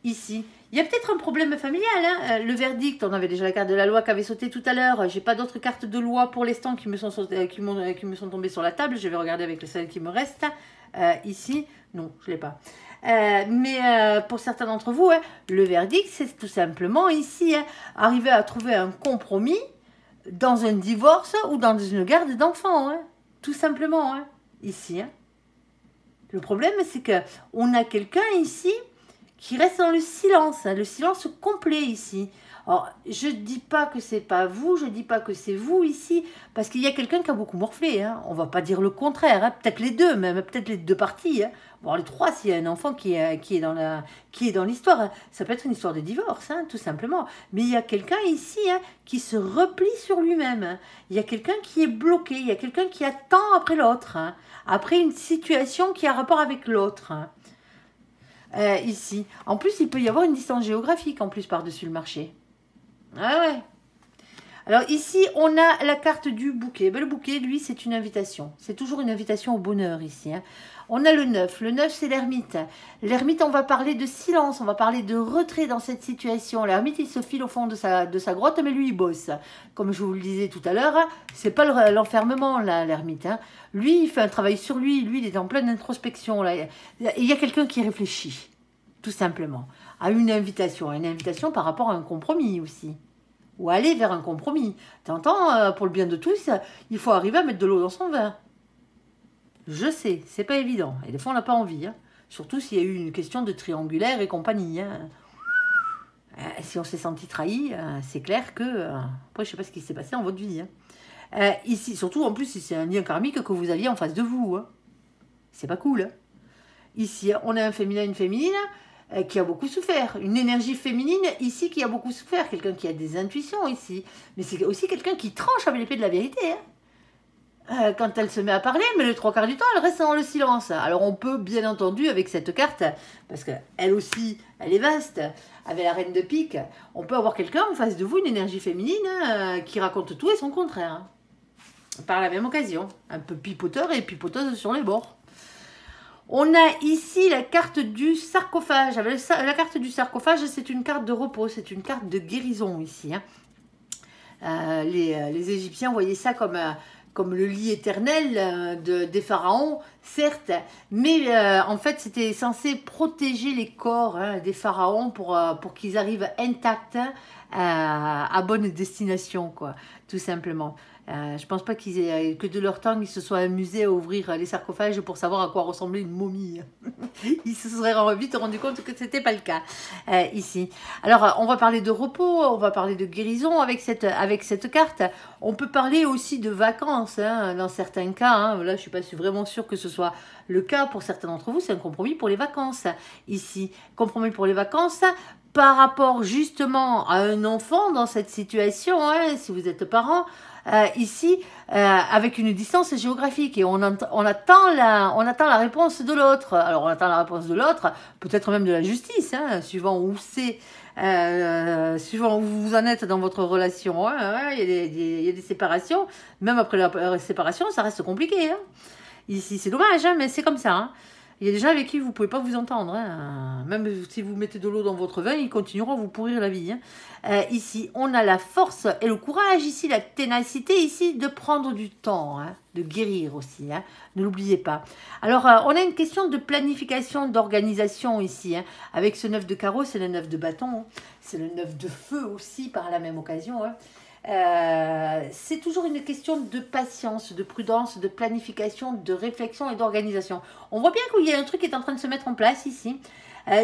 Ici. Il y a peut-être un problème familial, hein. Le verdict, on avait déjà la carte de la loi qui avait sauté tout à l'heure. J'ai pas d'autres cartes de loi pour l'instant qui me sont tombées sur la table. Je vais regarder avec celles qui me restent. Ici, non, je l'ai pas. Mais pour certains d'entre vous, hein, le verdict, c'est tout simplement ici, hein, arriver à trouver un compromis dans un divorce ou dans une garde d'enfants, hein, tout simplement, hein, ici. Hein. Le problème, c'est qu'on a quelqu'un ici qui reste dans le silence complet ici. Alors, je ne dis pas que c'est pas vous, je ne dis pas que c'est vous ici, parce qu'il y a quelqu'un qui a beaucoup morflé. Hein. On ne va pas dire le contraire, hein. Peut-être les deux, même peut-être les deux parties. Hein. Bon, les trois, s'il y a un enfant qui est dans l'histoire, hein. Ça peut être une histoire de divorce, hein, tout simplement. Mais il y a quelqu'un ici hein, qui se replie sur lui-même. Hein. Il y a quelqu'un qui est bloqué, il y a quelqu'un qui attend après l'autre, hein, après une situation qui a rapport avec l'autre. Hein. Ici. En plus, il peut y avoir une distance géographique en plus par-dessus le marché. Ah ouais. Alors ici, on a la carte du bouquet. Ben, le bouquet, lui, c'est une invitation. C'est toujours une invitation au bonheur ici. Hein. On a le 9. Le 9, c'est l'ermite. L'ermite, on va parler de silence, on va parler de retrait dans cette situation. L'ermite, il se file au fond de sa grotte, mais lui, il bosse. Comme je vous le disais tout à l'heure, hein, c'est pas l'enfermement, là, l'ermite. Hein. Lui, il fait un travail sur lui. Lui, il est en pleine introspection. Là. Il y a quelqu'un qui réfléchit, tout simplement, à une invitation. Une invitation par rapport à un compromis aussi. Ou aller vers un compromis. T'entends, pour le bien de tous, il faut arriver à mettre de l'eau dans son vin. Je sais, c'est pas évident. Et des fois, on n'a pas envie. Hein. Surtout s'il y a eu une question de triangulaire et compagnie. Hein. Si on s'est senti trahi, c'est clair que... après, je sais pas ce qui s'est passé dans votre vie. Hein. Ici, surtout, en plus, si c'est un lien karmique que vous aviez en face de vous. Hein. C'est pas cool. Hein. Ici, on a un féminin, une féminine qui a beaucoup souffert. Une énergie féminine ici qui a beaucoup souffert. Quelqu'un qui a des intuitions ici. Mais c'est aussi quelqu'un qui tranche avec l'épée de la vérité. Hein. Quand elle se met à parler, mais le 3/4 du temps, elle reste dans le silence. Alors on peut, bien entendu, avec cette carte, parce qu'elle aussi, elle est vaste, avec la reine de pique, on peut avoir quelqu'un en face de vous, une énergie féminine, qui raconte tout et son contraire. Hein. Par la même occasion. Un peu pipoteur et pipoteuse sur les bords. On a ici la carte du sarcophage. La carte du sarcophage, c'est une carte de repos, c'est une carte de guérison ici. Hein. Les Égyptiens voyaient ça comme le lit éternel des pharaons, certes, mais en fait, c'était censé protéger les corps hein, des pharaons pour qu'ils arrivent intacts à bonne destination, quoi, tout simplement. Je pense pas que de leur temps, ils se soient amusés à ouvrir les sarcophages pour savoir à quoi ressemblait une momie. Ils se seraient vite rendu compte que c'était pas le cas ici. Alors, on va parler de repos, on va parler de guérison avec cette carte. On peut parler aussi de vacances, hein, dans certains cas. Hein. Là, je suis pas vraiment sûre que ce soit le cas pour certains d'entre vous. C'est un compromis pour les vacances ici. Compromis pour les vacances. Par rapport justement à un enfant dans cette situation, hein, si vous êtes parent, ici, avec une distance géographique et on attend la réponse de l'autre. Alors, on attend la réponse de l'autre, peut-être même de la justice, hein, suivant où c'est, suivant où vous en êtes dans votre relation. Hein, il y a des séparations, même après la séparation, ça reste compliqué. Hein. Ici, c'est dommage, hein, mais c'est comme ça. Hein. Il y a des gens avec qui vous ne pouvez pas vous entendre. Hein. Même si vous mettez de l'eau dans votre vin, ils continueront à vous pourrir la vie. Hein. Ici, on a la force et le courage, ici, la ténacité, ici, de prendre du temps, hein, de guérir aussi. Hein. Ne l'oubliez pas. Alors, on a une question de planification, d'organisation ici. Hein. Avec ce 9 de carreau, c'est le 9 de bâton. Hein. C'est le 9 de feu aussi, par la même occasion. Hein. C'est toujours une question de patience, de prudence, de planification, de réflexion et d'organisation. On voit bien qu'il y a un truc qui est en train de se mettre en place ici.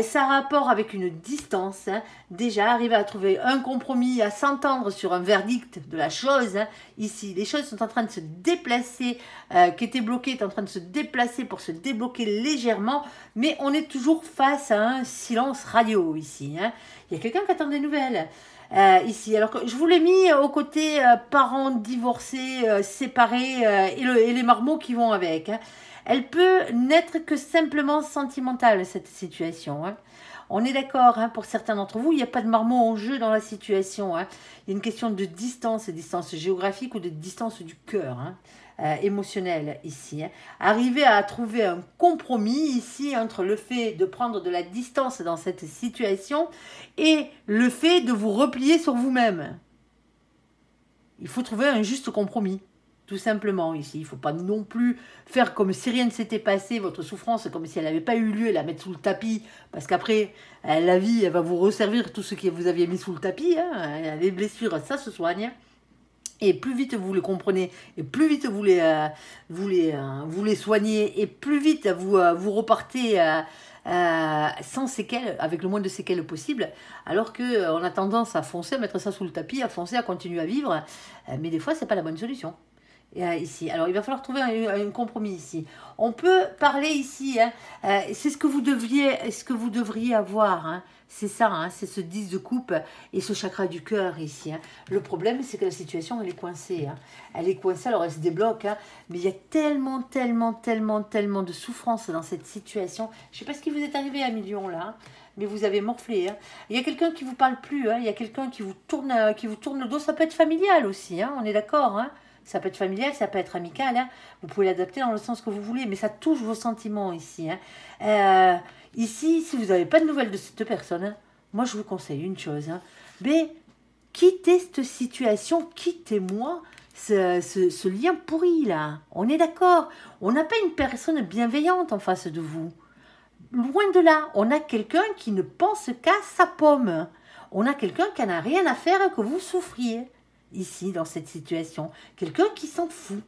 Ça a rapport avec une distance. Hein. Déjà, arriver à trouver un compromis, à s'entendre sur un verdict de la chose. Hein. Ici, les choses sont en train de se déplacer, qui étaient bloquées, est en train de se déplacer pour se débloquer légèrement. Mais on est toujours face à un silence radio ici. Hein. Il y a quelqu'un qui attend des nouvelles. Ici, alors que je vous l'ai mis au côté parents divorcés, séparés et les marmots qui vont avec. Hein. Elle peut n'être que simplement sentimentale, cette situation. Hein. On est d'accord, hein, pour certains d'entre vous, il n'y a pas de marmot en jeu dans la situation. Hein. Il y a une question de distance géographique ou de distance du cœur. Hein. Émotionnel ici. Hein. Arriver à trouver un compromis ici entre le fait de prendre de la distance dans cette situation et le fait de vous replier sur vous-même. Il faut trouver un juste compromis, tout simplement ici. Il ne faut pas non plus faire comme si rien ne s'était passé, votre souffrance comme si elle n'avait pas eu lieu, et la mettre sous le tapis, parce qu'après, la vie, elle va vous resservir tout ce que vous aviez mis sous le tapis. Hein. Les blessures, ça se soigne. Et plus vite vous les comprenez, et plus vite vous les soignez, et plus vite vous repartez sans séquelles, avec le moins de séquelles possible, alors qu'on a tendance à foncer, à mettre ça sous le tapis, à foncer, à continuer à vivre, mais des fois, c'est pas la bonne solution. Ici. Alors, il va falloir trouver un compromis ici. On peut parler ici, hein, c'est ce que vous devriez avoir, hein. C'est ça, hein, c'est ce 10 de coupe et ce chakra du cœur ici. Hein. Le problème, c'est que la situation, elle est coincée. Hein. Elle est coincée, alors elle se débloque, hein, mais il y a tellement de souffrance dans cette situation. Je ne sais pas ce qui vous est arrivé à Million, là, hein, mais vous avez morflé. Hein. Il y a quelqu'un qui ne vous parle plus, hein, il y a quelqu'un qui vous tourne le dos. Ça peut être familial aussi, hein, on est d'accord, hein. Ça peut être familial, ça peut être amical. Hein. Vous pouvez l'adapter dans le sens que vous voulez, mais ça touche vos sentiments ici. Hein. Ici, si vous n'avez pas de nouvelles de cette personne, hein, moi je vous conseille une chose. Hein, mais quittez cette situation, quittez-moi ce lien pourri là. On est d'accord. On n'a pas une personne bienveillante en face de vous. Loin de là, on a quelqu'un qui ne pense qu'à sa pomme. On a quelqu'un qui n'a rien à faire que vous souffriez. Ici, dans cette situation. Quelqu'un qui s'en fout,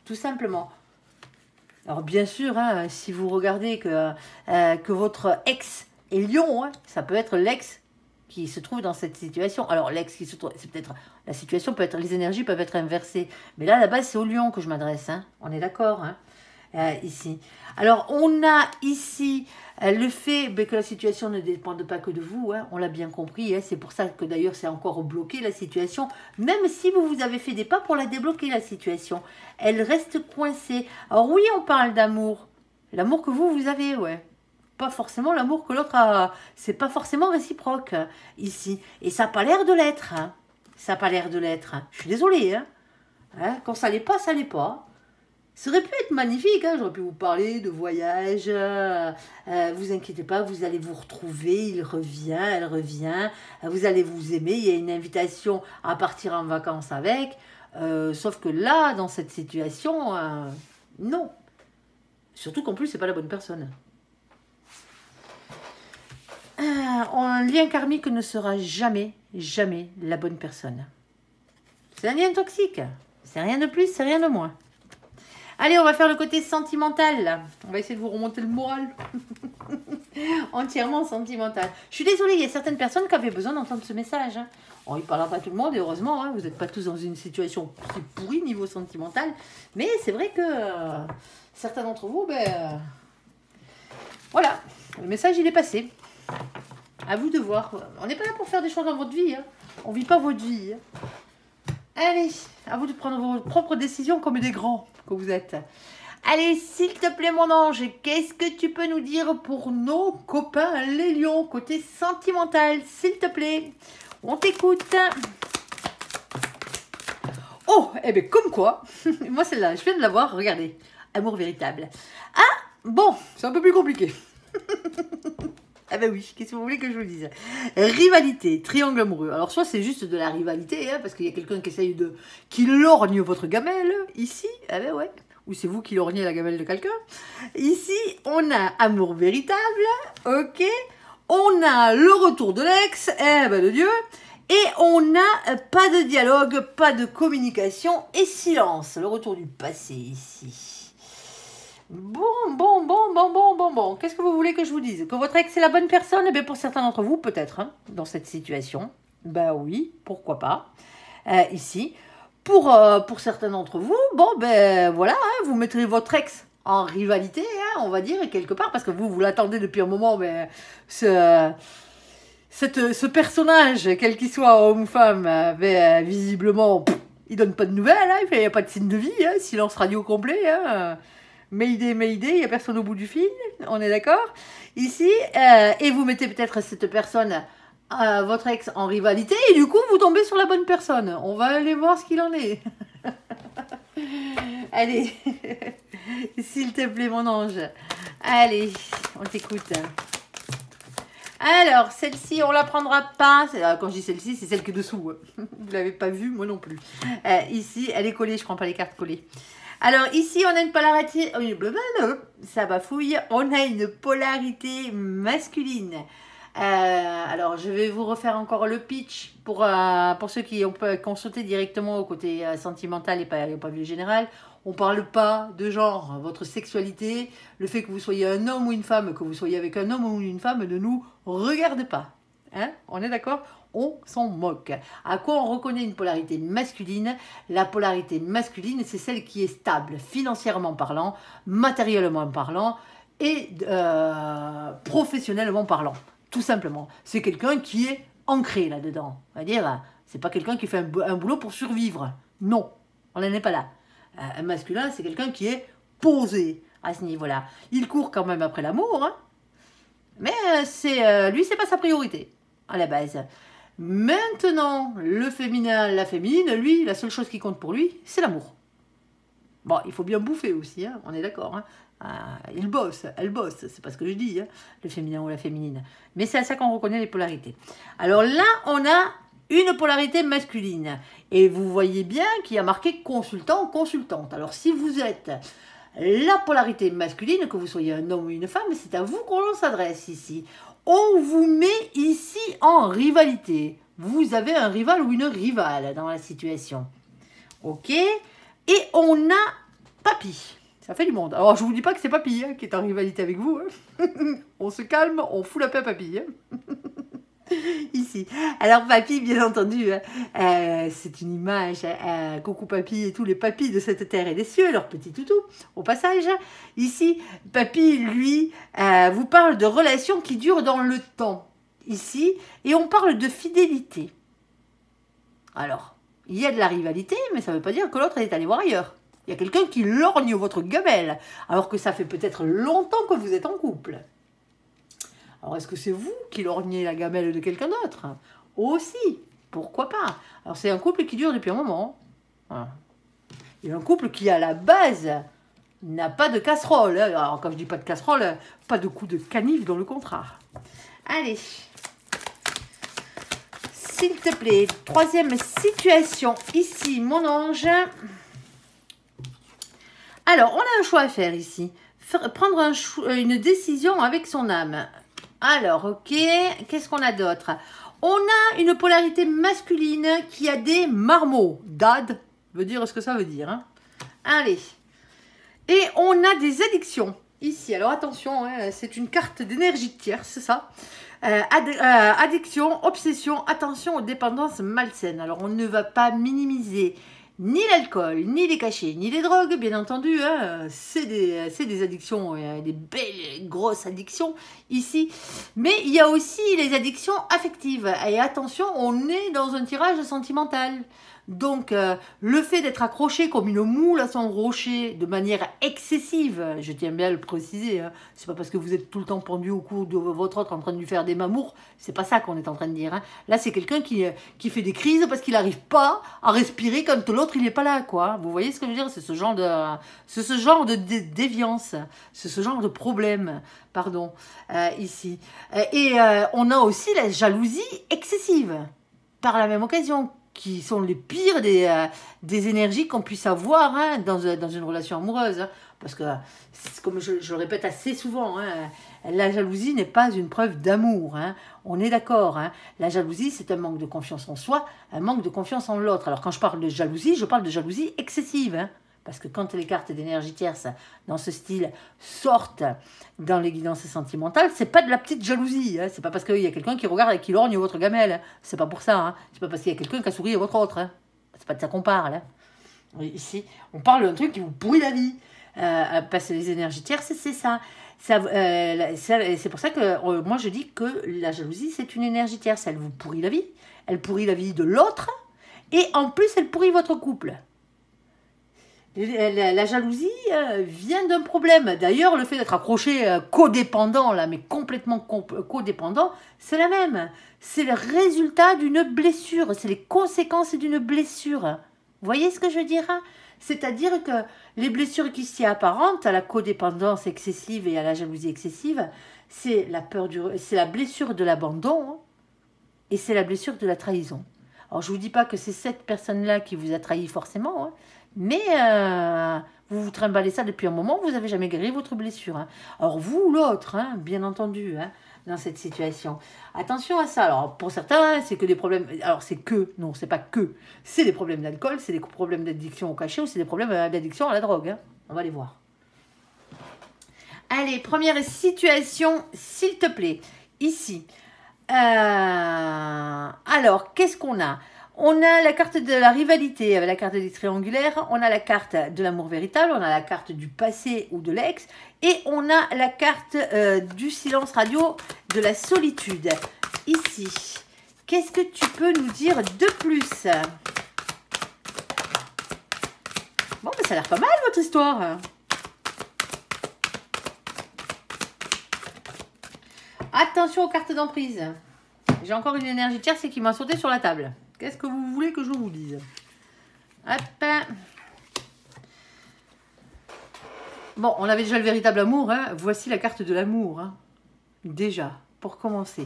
tout simplement. Alors, bien sûr, hein, si vous regardez que votre ex est lion, hein, ça peut être l'ex qui se trouve dans cette situation. Alors, l'ex qui se trouve, c'est peut-être, la situation peut être, les énergies peuvent être inversées. Mais là, à la base, c'est au lion que je m'adresse. Hein. On est d'accord, hein, ici. Alors, on a ici le fait que la situation ne dépende pas que de vous, hein, on l'a bien compris, hein, c'est pour ça que d'ailleurs c'est encore bloqué la situation, même si vous avez fait des pas pour la débloquer la situation, elle reste coincée. Alors oui, on parle d'amour, l'amour que vous avez, ouais, pas forcément l'amour que l'autre a, c'est pas forcément réciproque ici, et ça n'a pas l'air de l'être, hein. Ça n'a pas l'air de l'être, hein. Je suis désolée, hein, quand ça l'est pas, ça l'est pas. Ça aurait pu être magnifique, hein, j'aurais pu vous parler de voyage, vous inquiétez pas, vous allez vous retrouver, il revient, elle revient, vous allez vous aimer, il y a une invitation à partir en vacances avec, sauf que là, dans cette situation, non. Surtout qu'en plus, c'est pas la bonne personne. Un lien karmique ne sera jamais la bonne personne. C'est un lien toxique, c'est rien de plus, c'est rien de moins. Allez, on va faire le côté sentimental, là. On va essayer de vous remonter le moral. Entièrement sentimental. Je suis désolée, il y a certaines personnes qui avaient besoin d'entendre ce message. Hein. On ne parlera pas à tout le monde, et heureusement, hein, vous n'êtes pas tous dans une situation qui est pourrie niveau sentimental. Mais c'est vrai que certains d'entre vous, voilà, le message, il est passé. À vous de voir. On n'est pas là pour faire des choses dans votre vie. Hein. On ne vit pas votre vie. Hein. Allez, à vous de prendre vos propres décisions comme des grands que vous êtes. Allez, s'il te plaît, mon ange, qu'est-ce que tu peux nous dire pour nos copains les lions, côté sentimental, s'il te plaît? On t'écoute. Oh, eh bien, comme quoi, moi celle-là, je viens de la voir, regardez, amour véritable. Ah, bon, c'est un peu plus compliqué. Ah ben oui, qu'est-ce que vous voulez que je vous dise? Rivalité, triangle amoureux. Alors soit c'est juste de la rivalité, hein, parce qu'il y a quelqu'un qui essaye de... qui lorgne votre gamelle, ici. Ah ben ouais. Ou c'est vous qui lorgnez la gamelle de quelqu'un. Ici, on a amour véritable, ok. On a le retour de l'ex, eh ben de Dieu. Et on n'a pas de dialogue, pas de communication et silence. Le retour du passé ici. Bon. Qu'est-ce que vous voulez que je vous dise? Que votre ex est la bonne personne? Eh bien, pour certains d'entre vous, peut-être, hein, dans cette situation. Ben oui, pourquoi pas. Ici. Pour certains d'entre vous, bon, ben voilà, hein, vous mettrez votre ex en rivalité, hein, on va dire, quelque part, parce que vous l'attendez depuis un moment, mais ce personnage, quel qu'il soit, homme ou femme, ben, visiblement, il donne pas de nouvelles, hein, il n'y a pas de signe de vie, hein, silence radio complet, hein. Mayday, il n'y a personne au bout du fil, on est d'accord? Ici, et vous mettez peut-être cette personne, votre ex, en rivalité, et du coup, vous tombez sur la bonne personne. On va aller voir ce qu'il en est. Allez, s'il te plaît, mon ange. Allez, on t'écoute. Alors, celle-ci, on la prendra pas. Quand je dis celle-ci, c'est celle qui est dessous. Vous l'avez pas vue, moi non plus. Ici, elle est collée, je prends pas les cartes collées. Alors ici, on a une polarité, ça bafouille, on a une polarité masculine. Alors, je vais vous refaire encore le pitch pour ceux qui ont sauté directement au côté sentimental et pas vu général. On ne parle pas de genre, votre sexualité, le fait que vous soyez un homme ou une femme, que vous soyez avec un homme ou une femme ne nous regarde pas. Hein? On est d'accord? On s'en moque. À quoi on reconnaît une polarité masculine? La polarité masculine, c'est celle qui est stable, financièrement parlant, matériellement parlant et professionnellement parlant. Tout simplement. C'est quelqu'un qui est ancré là-dedans. C'est-à-dire, c'est pas quelqu'un qui fait un boulot pour survivre. Non, on n'en est pas là. Un masculin, c'est quelqu'un qui est posé à ce niveau-là. Il court quand même après l'amour, hein, mais lui, c'est pas sa priorité à la base. Maintenant, le féminin, la féminine, lui, la seule chose qui compte pour lui, c'est l'amour. Bon, il faut bien bouffer aussi, hein, on est d'accord. Hein. Il bosse, elle bosse, c'est pas ce que je dis, hein, le féminin ou la féminine. Mais c'est à ça qu'on reconnaît les polarités. Alors là, on a une polarité masculine. Et vous voyez bien qu'il y a marqué consultant, consultante. Alors si vous êtes la polarité masculine, que vous soyez un homme ou une femme, c'est à vous qu'on s'adresse ici. On vous met ici en rivalité. Vous avez un rival ou une rivale dans la situation. Ok? Et on a Papy. Ça fait du monde. Alors, je ne vous dis pas que c'est Papy hein, qui est en rivalité avec vous. Hein. On se calme, on fout la paix à Papy. Hein. Ici. Alors, Papy, bien entendu, c'est une image. Coucou Papy et tous les papys de cette terre et des cieux, leurs petits toutous, au passage. Ici, Papy, lui, vous parle de relations qui durent dans le temps. Ici, et on parle de fidélité. Alors, il y a de la rivalité, mais ça ne veut pas dire que l'autre est allé voir ailleurs. Il y a quelqu'un qui lorgne votre gamelle, alors que ça fait peut-être longtemps que vous êtes en couple. Alors, est-ce que c'est vous qui lorgnez la gamelle de quelqu'un d'autre? Aussi, pourquoi pas? Alors, c'est un couple qui dure depuis un moment. Voilà. Il y a un couple qui, à la base, n'a pas de casserole. Alors, quand je dis pas de casserole, pas de coup de canif dans le contrat. Allez. S'il te plaît, troisième situation, ici, mon ange. Alors, on a un choix à faire ici. Prendre une décision avec son âme. Alors, ok, qu'est-ce qu'on a d'autre? On a une polarité masculine qui a des marmots. Dad veut dire ce que ça veut dire. Hein. Allez. Et on a des addictions ici. Alors, attention, hein, c'est une carte d'énergie tierce, c'est ça. Addiction, obsession, attention aux dépendances malsaines. Alors, on ne va pas minimiser ni l'alcool, ni les cachets, ni les drogues, bien entendu. Hein. C'est des addictions, des belles grosses addictions ici. Mais il y a aussi les addictions affectives. Et attention, on est dans un tirage sentimental. Donc, le fait d'être accroché comme une moule à son rocher de manière excessive, je tiens bien à le préciser, hein, c'est pas parce que vous êtes tout le temps pendu au cou de votre autre en train de lui faire des mamours, c'est pas ça qu'on est en train de dire. Hein. Là, c'est quelqu'un qui fait des crises parce qu'il n'arrive pas à respirer quand l'autre il n'est pas là, quoi. Vous voyez ce que je veux dire? C'est ce genre de déviance, c'est ce genre de problème, pardon, ici. On a aussi la jalousie excessive, par la même occasion, qui sont les pires des énergies qu'on puisse avoir hein, dans une relation amoureuse. Hein, parce que, comme je le répète assez souvent, hein, la jalousie n'est pas une preuve d'amour. Hein, on est d'accord. Hein, la jalousie, c'est un manque de confiance en soi, un manque de confiance en l'autre. Alors, quand je parle de jalousie, je parle de jalousie excessive. Hein, parce que quand les cartes d'énergie tierce dans ce style sortent dans les guidances sentimentales, c'est pas de la petite jalousie. Hein. C'est pas parce qu'il y a quelqu'un qui regarde et qui lorgne votre gamelle. Hein. C'est pas pour ça. Hein. C'est pas parce qu'il y a quelqu'un qui a souri à votre autre. Hein. C'est pas de ça qu'on parle. Hein. Ici, on parle d'un truc qui vous pourrit la vie. Parce que les énergies tierces, c'est ça. C'est pour ça que moi je dis que la jalousie, c'est une énergie tierce. Elle vous pourrit la vie. Elle pourrit la vie de l'autre. Et en plus, elle pourrit votre couple. La jalousie vient d'un problème. D'ailleurs, le fait d'être accroché codépendant, là, mais complètement codépendant, c'est la même. C'est le résultat d'une blessure. C'est les conséquences d'une blessure. Vous voyez ce que je veux dire? C'est-à-dire que les blessures qui s'y apparentent à la codépendance excessive et à la jalousie excessive, c'est la blessure de l'abandon et c'est la blessure de la trahison. Alors, je ne vous dis pas que c'est cette personne-là qui vous a trahi forcément, hein, mais vous vous trimballez ça depuis un moment, vous n'avez jamais guéri votre blessure. Hein. Alors, vous ou l'autre, hein, bien entendu, hein, dans cette situation. Attention à ça. Alors, pour certains, c'est que des problèmes... Alors, non, c'est pas que. C'est des problèmes d'alcool, c'est des problèmes d'addiction au cachet ou c'est des problèmes d'addiction à la drogue. Hein. On va les voir. Allez, première situation, s'il te plaît. Ici. Alors, qu'est-ce qu'on a? On a la carte de la rivalité avec la carte des triangulaires, on a la carte de l'amour véritable, on a la carte du passé ou de l'ex, et on a la carte du silence radio de la solitude. Ici, qu'est-ce que tu peux nous dire de plus? Bon, ben, ça a l'air pas mal votre histoire. Attention aux cartes d'emprise. J'ai encore une énergie tierce qui m'a sauté sur la table. Qu'est-ce que vous voulez que je vous dise? Hop. Bon, on avait déjà le véritable amour. Hein. Voici la carte de l'amour. Hein. Déjà, pour commencer.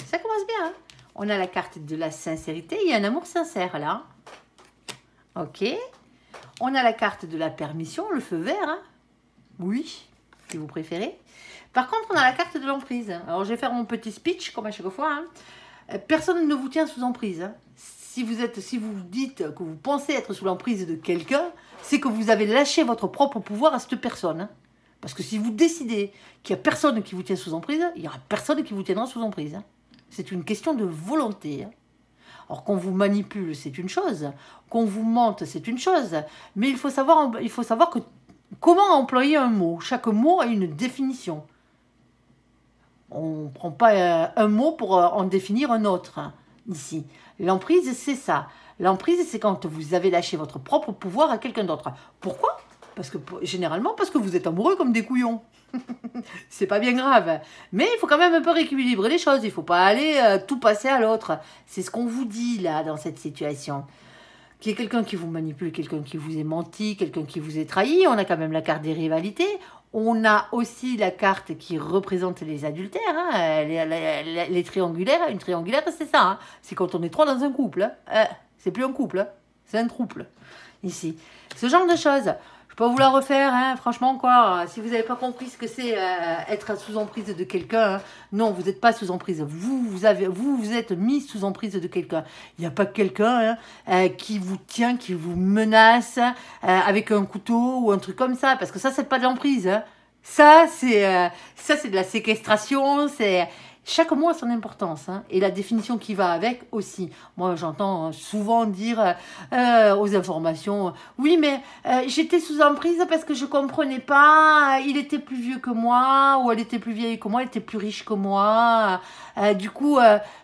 Ça commence bien. Hein. On a la carte de la sincérité. Il y a un amour sincère là. Ok. On a la carte de la permission, le feu vert. Hein. Oui, si vous préférez. Par contre, on a la carte de l'emprise. Alors, je vais faire mon petit speech, comme à chaque fois. Hein. Personne ne vous tient sous emprise. Hein. Si vous dites que vous pensez être sous l'emprise de quelqu'un, c'est que vous avez lâché votre propre pouvoir à cette personne. Hein. Parce que si vous décidez qu'il n'y a personne qui vous tient sous emprise, il n'y aura personne qui vous tiendra sous emprise. Hein. C'est une question de volonté. Hein. Alors qu'on vous manipule, c'est une chose. Qu'on vous mente, c'est une chose. Mais il faut savoir que comment employer un mot. Chaque mot a une définition. On ne prend pas un mot pour en définir un autre, hein, ici. L'emprise, c'est ça. L'emprise, c'est quand vous avez lâché votre propre pouvoir à quelqu'un d'autre. Pourquoi? Généralement, parce que vous êtes amoureux comme des couillons. C'est pas bien grave. Mais il faut quand même un peu rééquilibrer les choses. Il ne faut pas aller tout passer à l'autre. C'est ce qu'on vous dit, là, dans cette situation. Qu'il y ait quelqu'un qui vous manipule, quelqu'un qui vous ait menti, quelqu'un qui vous ait trahi. On a quand même la carte des rivalités. On a aussi la carte qui représente les adultères, hein, les triangulaires. Une triangulaire, c'est ça. Hein, c'est quand on est trois dans un couple. Hein, c'est plus un couple, hein, c'est un trouble. Ici. Ce genre de choses. Je peux pas vous la refaire, hein, franchement, quoi. Si vous n'avez pas compris ce que c'est être sous emprise de quelqu'un, hein, non, vous n'êtes pas sous emprise. Vous êtes mis sous emprise de quelqu'un. Il n'y a pas quelqu'un qui vous tient, qui vous menace avec un couteau ou un truc comme ça, parce que ça, c'est pas de l'emprise. Hein. Ça, c'est de la séquestration, Chaque mot a son importance, hein, et la définition qui va avec aussi. Moi, j'entends souvent dire aux informations, oui, mais j'étais sous emprise parce que je comprenais pas, il était plus vieux que moi, ou elle était plus vieille que moi, elle était plus riche que moi, du coup,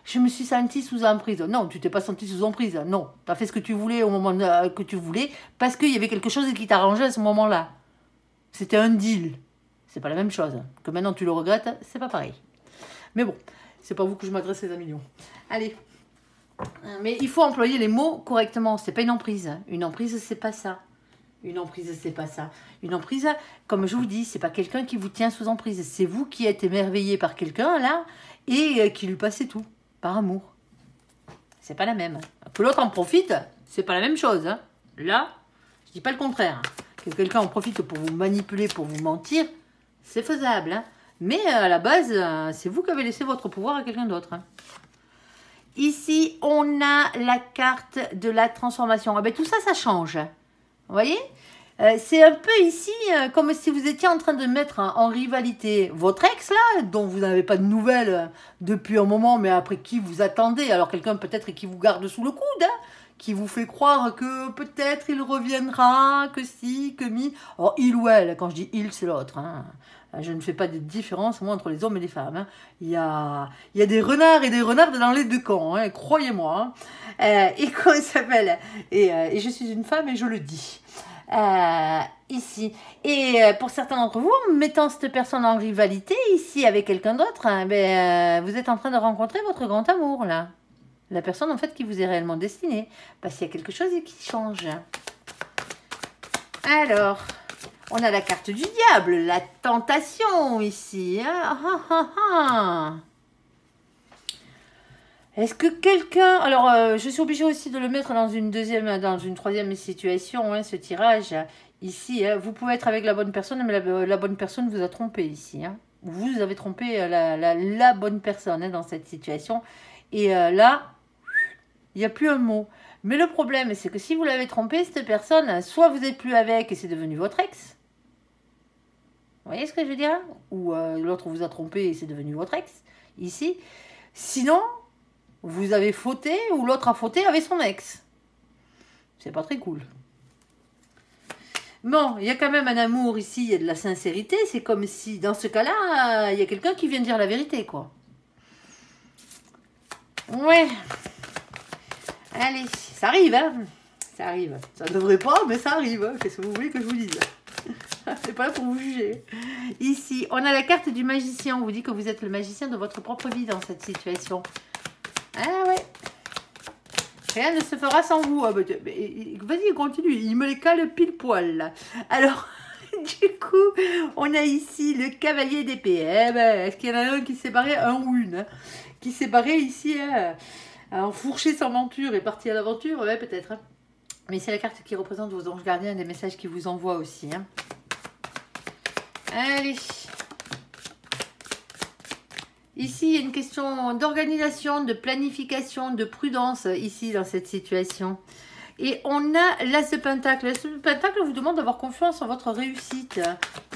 je me suis sentie sous emprise. Non, tu t'es pas sentie sous emprise, non, tu as fait ce que tu voulais au moment que tu voulais, parce qu'il y avait quelque chose qui t'arrangeait à ce moment-là. C'était un deal. C'est pas la même chose. Que maintenant tu le regrettes, c'est pas pareil. Mais bon, c'est pas vous que je m'adresse, les amis. Allez. Mais il faut employer les mots correctement. C'est pas une emprise. Une emprise, c'est pas ça. Une emprise, c'est pas ça. Une emprise, comme je vous dis, c'est pas quelqu'un qui vous tient sous emprise. C'est vous qui êtes émerveillé par quelqu'un, là, et qui lui passez tout. Par amour. C'est pas la même. Que l'autre en profite, c'est pas la même chose. Hein. Là, je dis pas le contraire. Que quelqu'un en profite pour vous manipuler, pour vous mentir, c'est faisable. Hein. Mais à la base, c'est vous qui avez laissé votre pouvoir à quelqu'un d'autre. Hein. Ici, on a la carte de la transformation. Ah ben, tout ça, ça change. Vous voyez, c'est un peu ici comme si vous étiez en train de mettre en rivalité votre ex, là, dont vous n'avez pas de nouvelles depuis un moment, mais après qui vous attendez. Alors quelqu'un peut-être qui vous garde sous le coude, hein, qui vous fait croire que peut-être il reviendra, que si, que mi. Or, il ou elle, quand je dis il, c'est l'autre. Hein. Je ne fais pas de différence, moi, entre les hommes et les femmes. Hein. Il y a des renards et des renardes dans les deux camps, hein, croyez-moi. Hein. Et comment il s'appelle et je suis une femme et je le dis. Ici. Et pour certains d'entre vous, en mettant cette personne en rivalité, ici, avec quelqu'un d'autre, hein, vous êtes en train de rencontrer votre grand amour, là. La personne, en fait, qui vous est réellement destinée. Parce qu'il y a quelque chose qui change. Alors... on a la carte du diable, la tentation ici. Hein. Est-ce que quelqu'un... alors, je suis obligée aussi de le mettre dans une troisième situation, hein, ce tirage. Ici, hein, vous pouvez être avec la bonne personne, mais la bonne personne vous a trompé ici. Hein. Vous avez trompé la bonne personne hein, dans cette situation. Et là, il n'y a plus un mot. Mais le problème, c'est que si vous l'avez trompé, cette personne, soit vous n'êtes plus avec et c'est devenu votre ex. Vous voyez ce que je veux dire? Ou l'autre vous a trompé et c'est devenu votre ex, ici. Sinon, vous avez fauté ou l'autre a fauté avec son ex. C'est pas très cool. Bon, il y a quand même un amour ici, il y a de la sincérité. C'est comme si, dans ce cas-là, il y a quelqu'un qui vient dire la vérité, quoi. Ouais. Allez, ça arrive, hein. Ça arrive. Ça ne devrait pas, mais ça arrive. Hein. Qu'est-ce que vous voulez que je vous dise? C'est pas là pour vous juger. Ici, on a la carte du magicien. On vous dit que vous êtes le magicien de votre propre vie dans cette situation. Ah ouais. Rien ne se fera sans vous. Ah bah, vas-y, continue. Il me les cale pile poil, là. Alors, du coup, on a ici le cavalier d'épée. Eh ben, est-ce qu'il y en a un qui s'est barré, un ou une, hein, qui s'est barré ici, hein, à enfourcher son aventure et parti à l'aventure? Ouais, peut-être. Hein. Mais c'est la carte qui représente vos anges gardiens, des messages qui vous envoient aussi. Hein. Allez. Ici, il y a une question d'organisation, de planification, de prudence, ici, dans cette situation. Et on a l'As de Pentacle. L'As de Pentacle vous demande d'avoir confiance en votre réussite,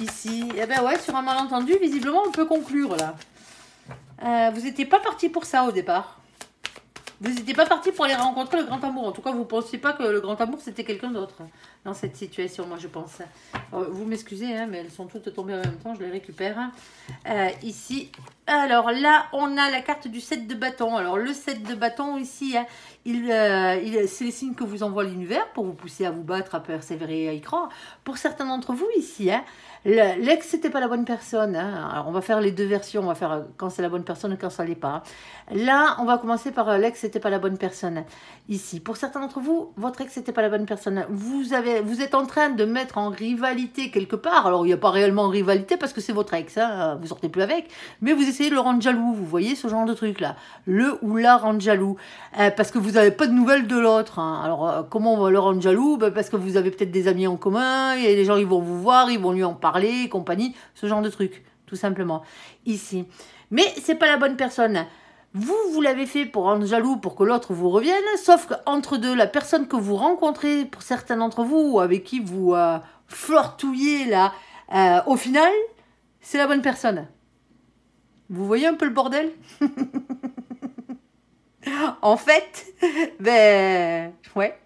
ici. Et ben ouais, sur un malentendu, visiblement, on peut conclure, là. Vous n'étiez pas parti pour ça, au départ. Vous n'étiez pas parti pour aller rencontrer le grand amour. En tout cas, vous ne pensiez pas que le grand amour, c'était quelqu'un d'autre dans cette situation, moi, je pense. Vous m'excusez, hein, mais elles sont toutes tombées en même temps. Je les récupère. Ici. Alors là, on a la carte du 7 de bâton. Alors, le 7 de bâton, ici, hein, c'est les signes que vous envoie l'univers pour vous pousser à vous battre, à persévérer et à y croire. Pour certains d'entre vous, ici, hein, l'ex, c'était pas la bonne personne. Hein. Alors, on va faire les deux versions. On va faire quand c'est la bonne personne et quand ça l'est pas. Là, on va commencer par l'ex, c'était pas la bonne personne. Ici, pour certains d'entre vous, votre ex, c'était pas la bonne personne. Vous êtes en train de mettre en rivalité quelque part. Alors, il n'y a pas réellement rivalité parce que c'est votre ex. Hein. Vous sortez plus avec. Mais vous essayez de le rendre jaloux. Vous voyez ce genre de truc-là. Le ou la rendre jaloux. Parce que vous n'avez pas de nouvelles de l'autre. Hein. Alors, comment on va le rendre jaloux? Parce que vous avez peut-être des amis en commun. Et les gens, ils vont vous voir, ils vont lui en parler, compagnie. Ce genre de truc, tout simplement. Ici. Mais c'est pas la bonne personne. Vous l'avez fait pour rendre jaloux, pour que l'autre vous revienne, sauf qu'entre deux, la personne que vous rencontrez, pour certains d'entre vous, ou avec qui vous flirtouillez, là, au final, c'est la bonne personne. Vous voyez un peu le bordel? En fait, ben, ouais.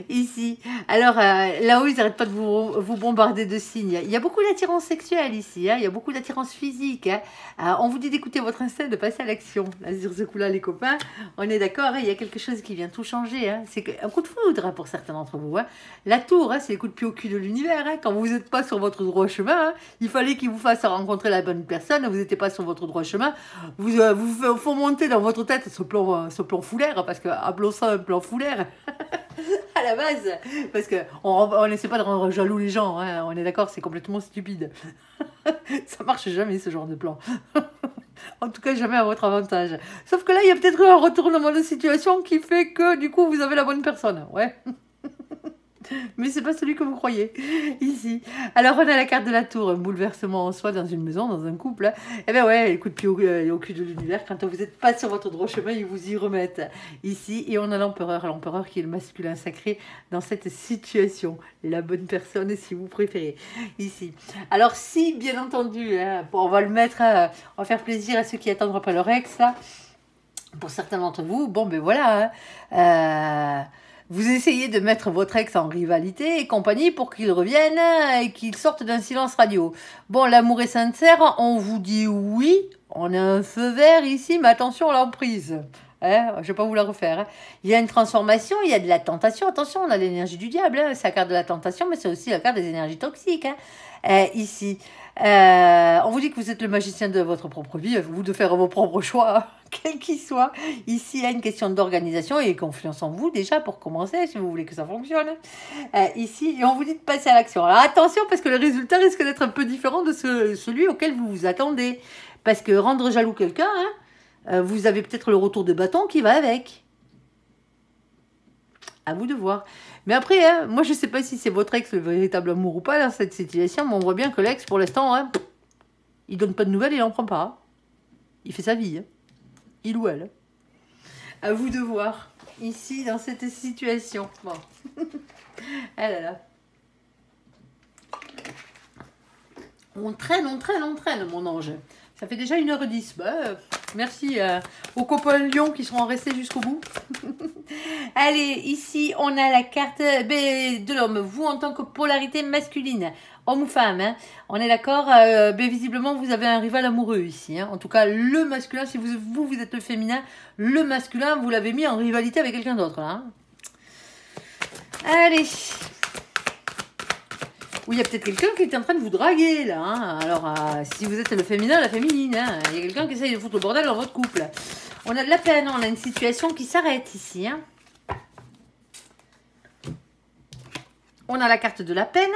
Ici. Alors, là-haut, ils n'arrêtent pas de vous bombarder de signes. Il y a beaucoup d'attirance sexuelle ici. Hein. Il y a beaucoup d'attirance physique. Hein. On vous dit d'écouter votre instinct, de passer à l'action. Là, sur ce coup-là, les copains, on est d'accord. Hein, il y a quelque chose qui vient tout changer. Hein. C'est un coup de foudre hein, pour certains d'entre vous. Hein. La tour, hein, c'est les coups de pied au cul de l'univers. Hein. Quand vous n'êtes pas sur votre droit chemin, hein, il fallait qu'il vous fasse rencontrer la bonne personne. Vous n'étiez pas sur votre droit chemin. Vous faut monter dans votre tête ce plan foulaire. Parce que, appelons ça un plan foulaire. À la base, parce qu'on n'essaie pas de rendre jaloux les gens, hein. On est d'accord, c'est complètement stupide. Ça marche jamais ce genre de plan. En tout cas, jamais à votre avantage. Sauf que là, il y a peut-être un retournement de situation qui fait que du coup, vous avez la bonne personne. Ouais. Mais c'est pas celui que vous croyez, ici. Alors, on a la carte de la tour, un bouleversement en soi dans une maison, dans un couple. Eh bien ouais, les coups de pied au cul de l'univers, quand vous n'êtes pas sur votre droit chemin, ils vous y remettent, ici. Et on a l'empereur qui est le masculin sacré dans cette situation. La bonne personne, si vous préférez, ici. Alors si, bien entendu, hein, on va le mettre, on va faire plaisir à ceux qui attendent pas leur ex, là. Pour certains d'entre vous, bon ben voilà, hein, vous essayez de mettre votre ex en rivalité et compagnie pour qu'il revienne et qu'il sorte d'un silence radio. Bon, l'amour est sincère, on vous dit oui, on a un feu vert ici, mais attention à l'emprise. Hein, je ne vais pas vous la refaire. Hein. Il y a une transformation, il y a de la tentation. Attention, on a l'énergie du diable. Hein. C'est la carte de la tentation, mais c'est aussi la carte des énergies toxiques. Hein. Ici, on vous dit que vous êtes le magicien de votre propre vie. Vous de faire vos propres choix, quels qu'ils soient. Ici, il y a une question d'organisation et confiance en vous déjà pour commencer, si vous voulez que ça fonctionne. Ici, et on vous dit de passer à l'action. Alors attention, parce que le résultat risque d'être un peu différent de celui auquel vous vous attendez. Parce que rendre jaloux quelqu'un... Hein, vous avez peut-être le retour de bâton qui va avec. À vous de voir. Mais après, hein, moi je ne sais pas si c'est votre ex le véritable amour ou pas dans cette situation, mais on voit bien que l'ex, pour l'instant, hein, il donne pas de nouvelles, il n'en prend pas. Hein. Il fait sa vie. Hein. Il ou elle. À vous de voir. Ici, dans cette situation. Bon. Ah là là. On traîne, mon ange. Ça fait déjà 1h10. Bah, merci aux copains Lyon qui seront restés jusqu'au bout. Allez, ici, on a la carte de l'homme. Vous, en tant que polarité masculine, homme ou femme, hein, on est d'accord, visiblement, vous avez un rival amoureux ici. Hein. En tout cas, le masculin, si vous êtes le féminin, le masculin, vous l'avez mis en rivalité avec quelqu'un d'autre. Hein. Allez. Oui, il y a peut-être quelqu'un qui est en train de vous draguer, là. Hein. Alors, si vous êtes le féminin, la féminine, hein, il y a quelqu'un qui essaye de foutre le bordel dans votre couple. On a de la peine, on a une situation qui s'arrête ici. Hein. On a la carte de la peine,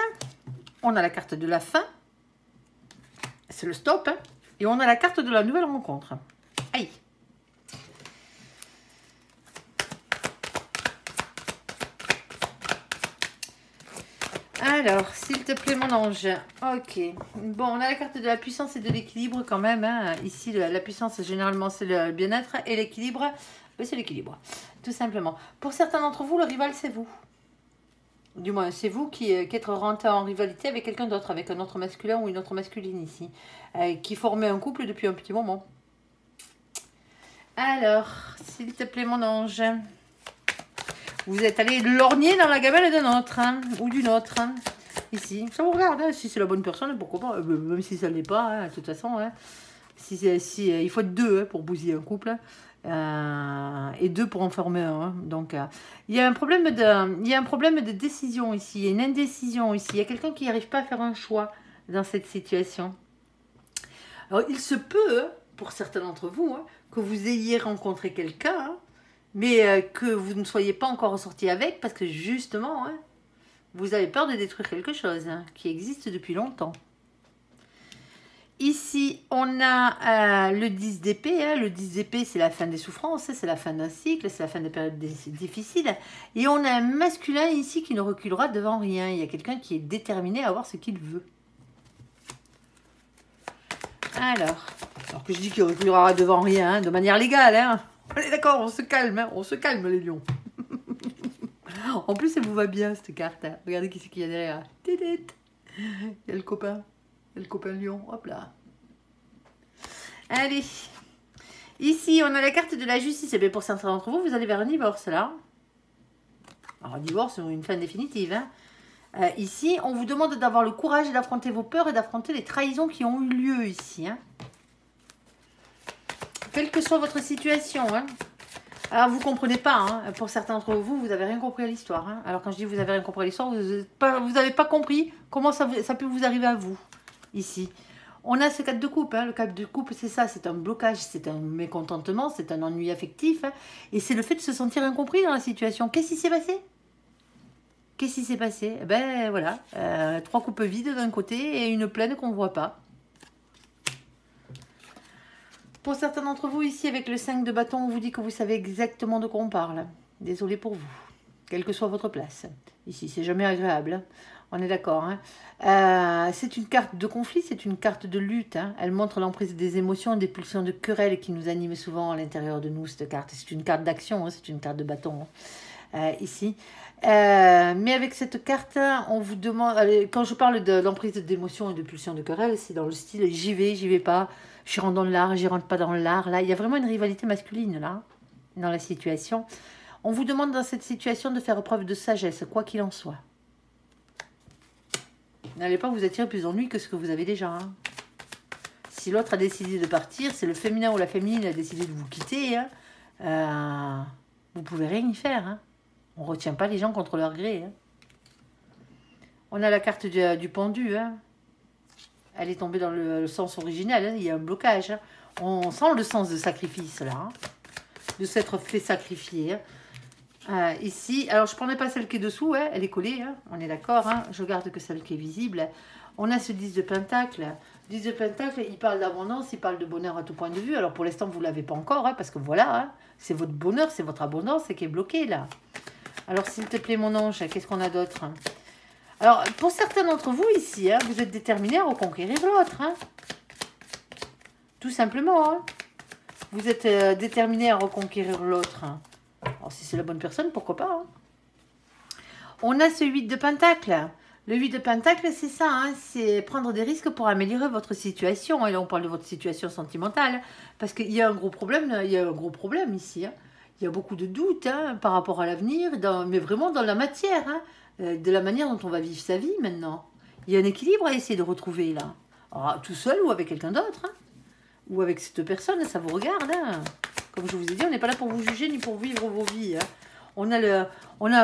on a la carte de la fin, c'est le stop, hein, et on a la carte de la nouvelle rencontre. Aïe. Alors, s'il te plaît, mon ange. Ok. Bon, on a la carte de la puissance et de l'équilibre quand même. Hein. Ici, la puissance, généralement, c'est le bien-être. Et l'équilibre, ben, c'est l'équilibre. Tout simplement. Pour certains d'entre vous, le rival, c'est vous. Du moins, c'est vous qui êtes rentré en rivalité avec quelqu'un d'autre, avec un autre masculin ou une autre masculine ici. Qui formait un couple depuis un petit moment. Alors, s'il te plaît, mon ange. Vous êtes allé lorgner dans la gamelle d'un autre, hein, ou d'une autre, hein, ici. Ça vous regarde, hein, si c'est la bonne personne, pourquoi pas, même si ça ne l'est pas, hein, de toute façon. Hein, il faut être deux hein, pour bousiller un couple, et deux pour en former un. Hein, donc, il y a un problème de décision ici, il y a une indécision ici. Il y a quelqu'un qui n'arrive pas à faire un choix dans cette situation. Alors, il se peut, pour certains d'entre vous, hein, que vous ayez rencontré quelqu'un, hein, mais que vous ne soyez pas encore ressorti avec, parce que justement, hein, vous avez peur de détruire quelque chose hein, qui existe depuis longtemps. Ici, on a le 10 d'épée. Hein. Le 10 d'épée, c'est la fin des souffrances, c'est la fin d'un cycle, c'est la fin des périodes difficiles. Et on a un masculin ici qui ne reculera devant rien. Il y a quelqu'un qui est déterminé à avoir ce qu'il veut. Alors que je dis qu'il ne reculera devant rien, hein, de manière légale, hein. On est d'accord, on se calme, hein, on se calme les lions. En plus, elle vous va bien cette carte. Hein. Regardez qui c'est qu'il y a derrière. Il y a le copain lion, hop là. Allez. Ici, on a la carte de la justice. Et bien pour certains d'entre vous, vous allez vers un divorce, là. Alors, un divorce ou une fin définitive. Hein. Ici, on vous demande d'avoir le courage d'affronter vos peurs et d'affronter les trahisons qui ont eu lieu ici. Hein. Quelle que soit votre situation. Hein. Alors, vous ne comprenez pas. Hein. Pour certains d'entre vous, vous n'avez rien compris à l'histoire. Hein. Alors, quand je dis vous n'avez rien compris à l'histoire, vous n'avez pas compris comment ça peut vous arriver à vous, ici. On a ce cadre de coupe. Hein. Le cadre de coupe, c'est ça. C'est un blocage, c'est un mécontentement, c'est un ennui affectif. Hein. Et c'est le fait de se sentir incompris dans la situation. Qu'est-ce qui s'est passé? Qu'est-ce qui s'est passé? Eh ben voilà, 3 coupes vides d'un côté et une pleine qu'on ne voit pas. Pour certains d'entre vous ici, avec le 5 de bâton, on vous dit que vous savez exactement de quoi on parle. Désolé pour vous, quelle que soit votre place. Ici, c'est jamais agréable, on est d'accord. Hein. C'est une carte de conflit, c'est une carte de lutte. Hein. Elle montre l'emprise des émotions, des pulsions de querelle qui nous animent souvent à l'intérieur de nous, cette carte. C'est une carte d'action, hein, c'est une carte de bâton. Hein. Ici. Mais avec cette carte, on vous demande... Quand je parle de l'emprise d'émotions et de pulsions de querelle, c'est dans le style j'y vais pas, je rentre dans l'art, j'y rentre pas dans l'art. Là, il y a vraiment une rivalité masculine, là, dans la situation. On vous demande dans cette situation de faire preuve de sagesse, quoi qu'il en soit. N'allez pas vous attirer plus d'ennuis que ce que vous avez déjà. Hein. Si l'autre a décidé de partir, c'est le féminin ou la féminine a décidé de vous quitter, hein, vous pouvez rien y faire, hein. On ne retient pas les gens contre leur gré. Hein. On a la carte du pendu. Hein. Elle est tombée dans le sens original. Hein. Il y a un blocage. Hein. On sent le sens de sacrifice, là. Hein. De s'être fait sacrifier. Hein. Ici, alors je ne prendrai pas celle qui est dessous. Hein. Elle est collée. Hein. On est d'accord. Hein. Je garde que celle qui est visible. On a ce 10 de pentacle. 10 de pentacle, il parle d'abondance, il parle de bonheur à tout point de vue. Alors pour l'instant, vous ne l'avez pas encore. Hein, parce que voilà, hein, c'est votre bonheur, c'est votre abondance qui est bloquée, là. Alors, s'il te plaît, mon ange, qu'est-ce qu'on a d'autre? Alors, pour certains d'entre vous ici, hein, vous êtes déterminés à reconquérir l'autre. Hein. Tout simplement. Hein. Vous êtes déterminés à reconquérir l'autre. Hein. Alors, si c'est la bonne personne, pourquoi pas. Hein. On a ce 8 de pentacle. Le 8 de pentacle, c'est ça. Hein, c'est prendre des risques pour améliorer votre situation. Et là, on parle de votre situation sentimentale. Parce qu'il y a un gros problème. Il y a un gros problème ici. Hein. Il y a beaucoup de doutes hein, par rapport à l'avenir, mais vraiment dans la matière, hein, de la manière dont on va vivre sa vie maintenant. Il y a un équilibre à essayer de retrouver là. Alors, tout seul ou avec quelqu'un d'autre, hein, ou avec cette personne, ça vous regarde. Hein. Comme je vous ai dit, on n'est pas là pour vous juger ni pour vivre vos vies. Hein. On a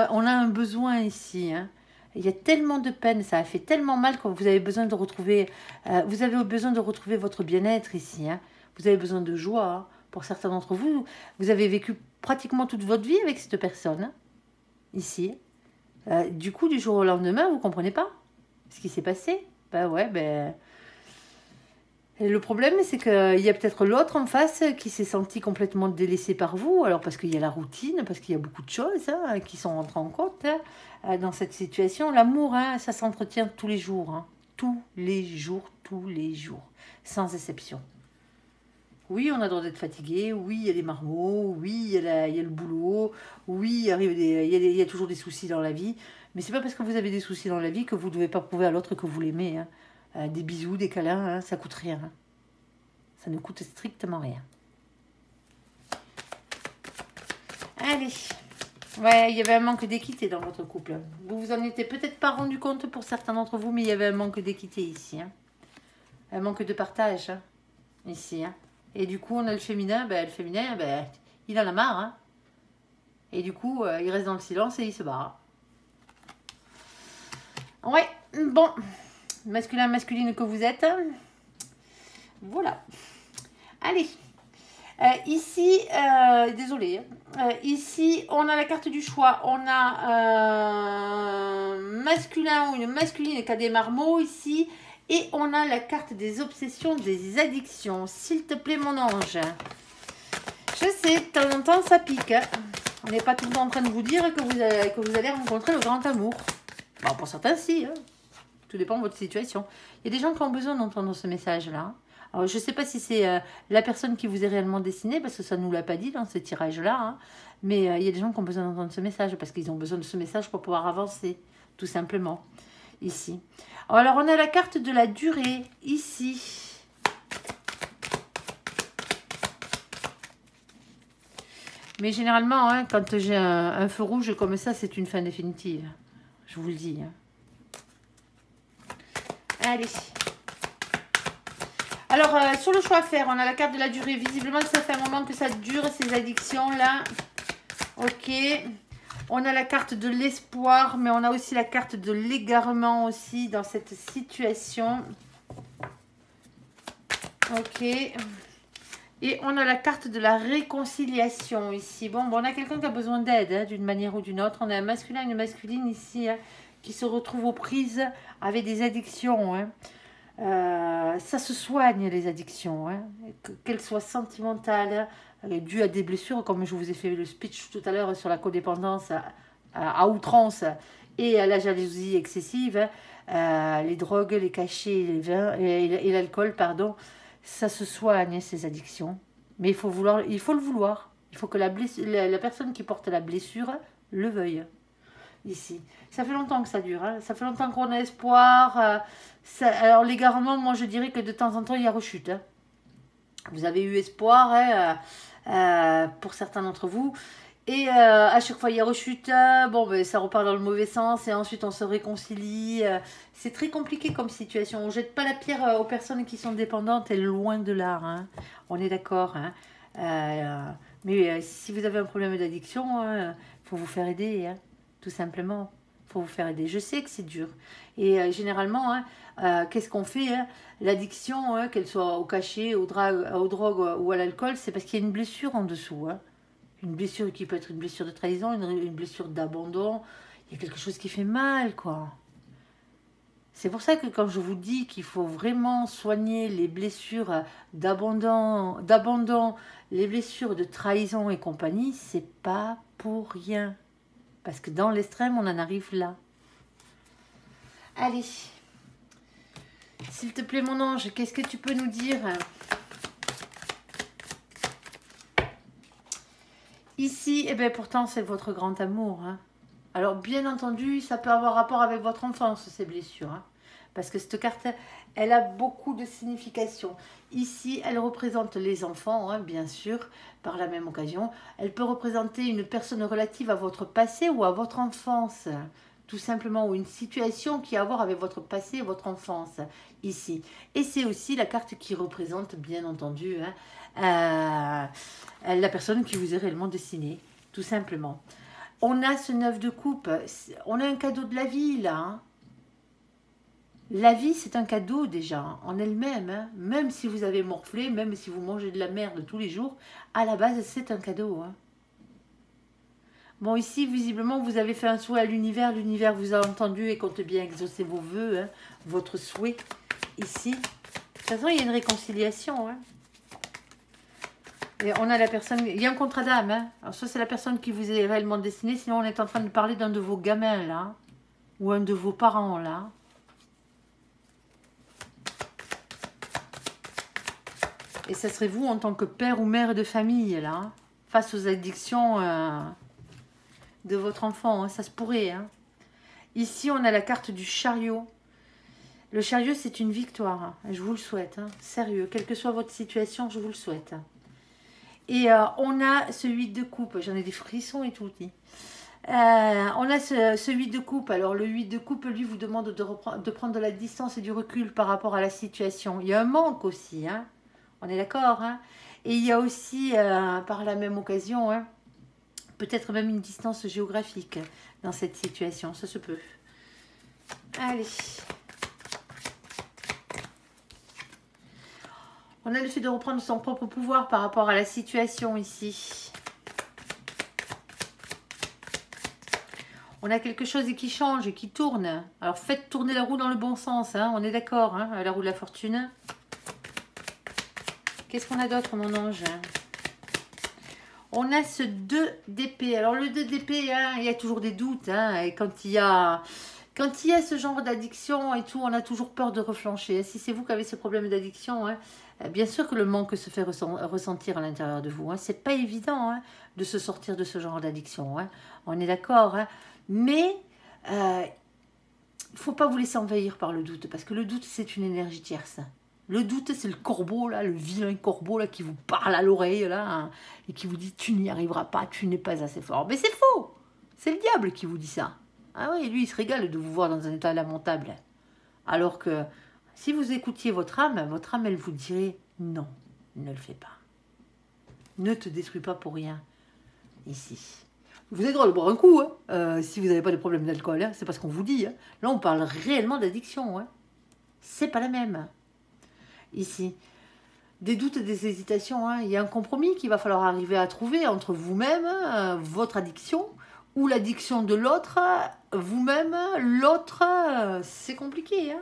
un besoin ici. Hein. Il y a tellement de peine, ça a fait tellement mal que vous avez besoin de retrouver, votre bien-être ici. Hein. Vous avez besoin de joie. Hein. Pour certains d'entre vous, vous avez vécu pratiquement toute votre vie avec cette personne, hein, ici. Du coup, du jour au lendemain, vous ne comprenez pas ce qui s'est passé. Ben ouais, ben... Et le problème, c'est qu'il y a peut-être l'autre en face qui s'est senti complètement délaissé par vous. Alors, parce qu'il y a la routine, parce qu'il y a beaucoup de choses hein, qui sont rentrées en compte hein, dans cette situation. L'amour, hein, ça s'entretient tous les jours. Hein, tous les jours, sans exception. Oui, on a le droit d'être fatigué, oui, il y a des marmots, oui, il y a le boulot, oui, il y a toujours des soucis dans la vie. Mais c'est pas parce que vous avez des soucis dans la vie que vous ne devez pas prouver à l'autre que vous l'aimez. Hein. Des bisous, des câlins, hein, ça coûte rien. Hein. Ça ne coûte strictement rien. Allez. Ouais, il y avait un manque d'équité dans votre couple. Vous vous en étiez peut-être pas rendu compte pour certains d'entre vous, mais il y avait un manque d'équité ici. Hein. Un manque de partage, hein, ici. Hein. Et du coup, on a le féminin, il en a marre. Hein. Et du coup, il reste dans le silence et il se barre. Ouais, bon. Masculin, masculine que vous êtes. Voilà. Allez. Ici, désolé. Ici, on a la carte du choix. On a un masculin ou une masculine qui a des marmots ici. Et on a la carte des obsessions, des addictions. S'il te plaît, mon ange. Je sais, de temps en temps, ça pique. Hein. On n'est pas tout le temps en train de vous dire que vous allez rencontrer le grand amour. Bon, pour certains, si. Hein. Tout dépend de votre situation. Il y a des gens qui ont besoin d'entendre ce message-là. Alors, je ne sais pas si c'est la personne qui vous est réellement destinée, parce que ça ne nous l'a pas dit dans ce tirage-là. Hein. Mais il y a des gens qui ont besoin d'entendre ce message, parce qu'ils ont besoin de ce message pour pouvoir avancer, tout simplement. Ici. Alors, on a la carte de la durée, ici. Mais généralement, hein, quand j'ai un feu rouge comme ça, c'est une fin définitive. Je vous le dis. Hein. Allez. Alors, sur le choix à faire, on a la carte de la durée. Visiblement, ça fait un moment que ça dure, ces addictions-là. Ok. On a la carte de l'espoir, mais on a aussi la carte de l'égarement aussi dans cette situation. Ok. Et on a la carte de la réconciliation ici. Bon, on a quelqu'un qui a besoin d'aide, hein, d'une manière ou d'une autre. On a un masculin et une masculine ici, hein, qui se retrouvent aux prises avec des addictions. Hein. Ça se soigne, les addictions, hein, qu'elles soient sentimentales, dues à des blessures, comme je vous ai fait le speech tout à l'heure sur la codépendance à outrance et à la jalousie excessive, hein, les drogues, les cachets, les vins et l'alcool, pardon, ça se soigne, ces addictions. Mais il faut le vouloir. Il faut que la personne qui porte la blessure le veuille. Ici. Ça fait longtemps que ça dure, hein. Ça fait longtemps qu'on a espoir. Alors l'égarement, moi je dirais que de temps en temps il y a rechute. Hein. Vous avez eu espoir hein, pour certains d'entre vous. Et à chaque fois il y a rechute. Bon, ben, ça repart dans le mauvais sens et ensuite on se réconcilie. C'est très compliqué comme situation. On ne jette pas la pierre aux personnes qui sont dépendantes et loin de là. Hein. On est d'accord. Hein. Mais si vous avez un problème d'addiction, il faut vous faire aider. Hein. Tout simplement, il faut vous faire aider. Je sais que c'est dur. Et généralement, hein, qu'est-ce qu'on fait hein? L'addiction, hein, qu'elle soit au cachet, aux drogues ou à l'alcool, c'est parce qu'il y a une blessure en dessous. Hein. Une blessure qui peut être une blessure de trahison, une blessure d'abandon. Il y a quelque chose qui fait mal, quoi. C'est pour ça que quand je vous dis qu'il faut vraiment soigner les blessures d'abandon, les blessures de trahison et compagnie, c'est pas pour rien. Parce que dans l'extrême, on en arrive là. Allez. S'il te plaît, mon ange, qu'est-ce que tu peux nous dire? Ici, eh bien, pourtant, c'est votre grand amour. Hein. Alors, bien entendu, ça peut avoir rapport avec votre enfance, ces blessures. Hein. Parce que cette carte, elle a beaucoup de signification. Ici, elle représente les enfants, hein, bien sûr, par la même occasion. Elle peut représenter une personne relative à votre passé ou à votre enfance, tout simplement, ou une situation qui a à voir avec votre passé et votre enfance, ici. Et c'est aussi la carte qui représente, bien entendu, hein, la personne qui vous est réellement destinée, tout simplement. On a ce 9 de coupe, on a un cadeau de la vie, là, hein. La vie, c'est un cadeau déjà, en elle-même. Hein. Même si vous avez morflé, même si vous mangez de la merde tous les jours, à la base, c'est un cadeau. Hein. Bon, ici, visiblement, vous avez fait un souhait à l'univers. L'univers vous a entendu et compte bien exaucer vos voeux, hein, votre souhait, ici. De toute façon, il y a une réconciliation. Hein. Et on a la personne... Il y a un contrat d'âme. Hein. Alors, ça, c'est la personne qui vous est réellement destinée. Sinon, on est en train de parler d'un de vos gamins, là. Ou un de vos parents, là. Et ça serait vous en tant que père ou mère de famille, là, face aux addictions de votre enfant. Hein, ça se pourrait. Hein. Ici, on a la carte du chariot. Le chariot, c'est une victoire. Hein, je vous le souhaite. Hein, sérieux, quelle que soit votre situation, je vous le souhaite. Et on a ce 8 de coupe. J'en ai des frissons et tout. On a ce 8 de coupe. Alors, le 8 de coupe, lui, vous demande de prendre de la distance et du recul par rapport à la situation. Il y a un manque aussi, hein. On est d'accord, hein? Et il y a aussi, par la même occasion, hein, peut-être même une distance géographique dans cette situation. Ça se peut. Allez. On a le fait de reprendre son propre pouvoir par rapport à la situation ici. On a quelque chose qui change, qui tourne. Alors, faites tourner la roue dans le bon sens. Hein, on est d'accord, hein, la roue de la fortune. Qu'est-ce qu'on a d'autre, mon ange? On a ce 2 d'épée. Alors, le 2 d'épée, hein, il y a toujours des doutes. Hein, et quand il y a ce genre d'addiction et tout, on a toujours peur de reflancher. Si c'est vous qui avez ces problèmes d'addiction, hein, bien sûr que le manque se fait ressentir à l'intérieur de vous. Hein. C'est pas évident hein, de se sortir de ce genre d'addiction. Hein. On est d'accord. Hein. Mais il ne faut pas vous laisser envahir par le doute. Parce que le doute, c'est une énergie tierce. Le doute, c'est le corbeau, là, le vilain corbeau là, qui vous parle à l'oreille là, hein, et qui vous dit « tu n'y arriveras pas, tu n'es pas assez fort ». Mais c'est faux. C'est le diable qui vous dit ça. Ah oui, lui, il se régale de vous voir dans un état lamentable. Alors que si vous écoutiez votre âme, elle vous dirait « non, ne le fais pas. Ne te détruis pas pour rien ici ». Vous avez le droit de boire un coup, hein, si vous n'avez pas de problème d'alcool, hein, c'est parce qu'on vous dit. Hein. Là, on parle réellement d'addiction. Hein. C'est pas la même. Ici, des doutes, des hésitations. Hein. Il y a un compromis qu'il va falloir arriver à trouver entre vous-même, votre addiction, ou l'addiction de l'autre, vous-même, l'autre. C'est compliqué. Hein.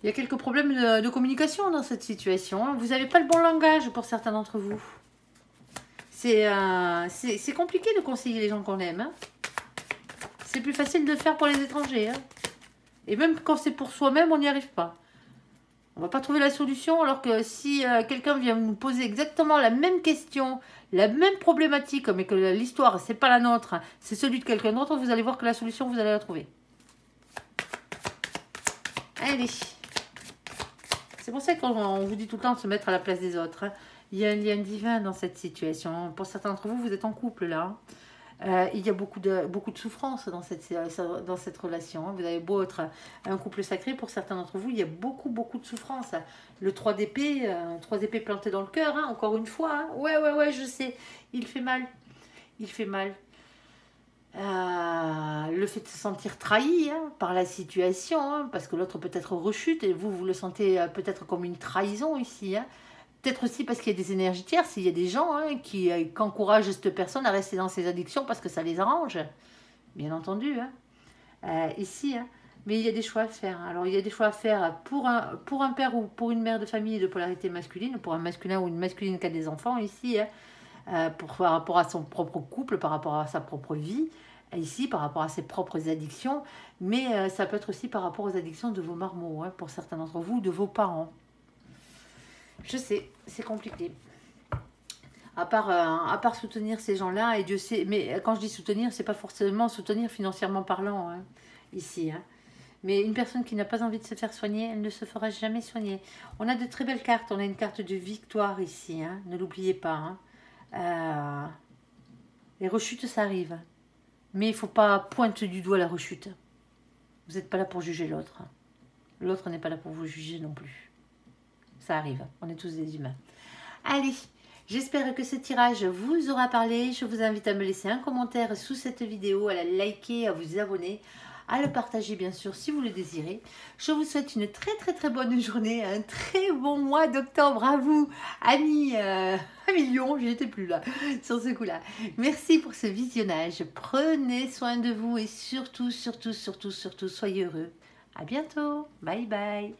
Il y a quelques problèmes de communication dans cette situation. Hein. Vous n'avez pas le bon langage pour certains d'entre vous. C'est compliqué de conseiller les gens qu'on aime. Hein. C'est plus facile de le faire pour les étrangers. Hein. Et même quand c'est pour soi-même, on n'y arrive pas. On ne va pas trouver la solution, alors que si quelqu'un vient nous poser exactement la même question, la même problématique, mais que l'histoire, c'est pas la nôtre, c'est celui de quelqu'un d'autre, vous allez voir que la solution, vous allez la trouver. Allez. C'est pour ça qu'on vous dit tout le temps de se mettre à la place des autres. Hein. Il y a un lien divin dans cette situation. Pour certains d'entre vous, vous êtes en couple là. Il y a beaucoup de souffrance dans cette relation. Vous avez beau être un couple sacré, pour certains d'entre vous, il y a beaucoup de souffrance. Le 3 d'épée, 3 épées plantées dans le cœur, hein, encore une fois. Hein. Ouais, je sais. Il fait mal. Il fait mal. Le fait de se sentir trahi hein, par la situation, hein, parce que l'autre peut-être rechute et vous le sentez peut-être comme une trahison ici. Hein. Peut-être aussi parce qu'il y a des énergies tierces, il y a des gens hein, qui encouragent cette personne à rester dans ses addictions parce que ça les arrange, bien entendu. Hein. Ici, hein. Mais il y a des choix à faire. Alors il y a des choix à faire pour un père ou pour une mère de famille de polarité masculine, pour un masculin ou une masculine qui a des enfants ici, hein, par rapport à son propre couple, par rapport à sa propre vie, ici par rapport à ses propres addictions, mais ça peut être aussi par rapport aux addictions de vos marmots, hein, pour certains d'entre vous, de vos parents. Je sais, c'est compliqué. À part soutenir ces gens-là, et Dieu sait, mais quand je dis soutenir, c'est pas forcément soutenir financièrement parlant, hein, ici. Hein. Mais une personne qui n'a pas envie de se faire soigner, elle ne se fera jamais soigner. On a de très belles cartes, on a une carte de victoire ici, hein, ne l'oubliez pas. Hein. Les rechutes, ça arrive. Mais il ne faut pas pointer du doigt la rechute. Vous n'êtes pas là pour juger l'autre. L'autre n'est pas là pour vous juger non plus. Ça arrive, on est tous des humains. Allez, j'espère que ce tirage vous aura parlé. Je vous invite à me laisser un commentaire sous cette vidéo, à la liker, à vous abonner, à le partager bien sûr si vous le désirez. Je vous souhaite une très bonne journée, un très bon mois d'octobre à vous, amis à Lyon, j'étais plus là sur ce coup-là. Merci pour ce visionnage, prenez soin de vous et surtout, soyez heureux. À bientôt, bye bye.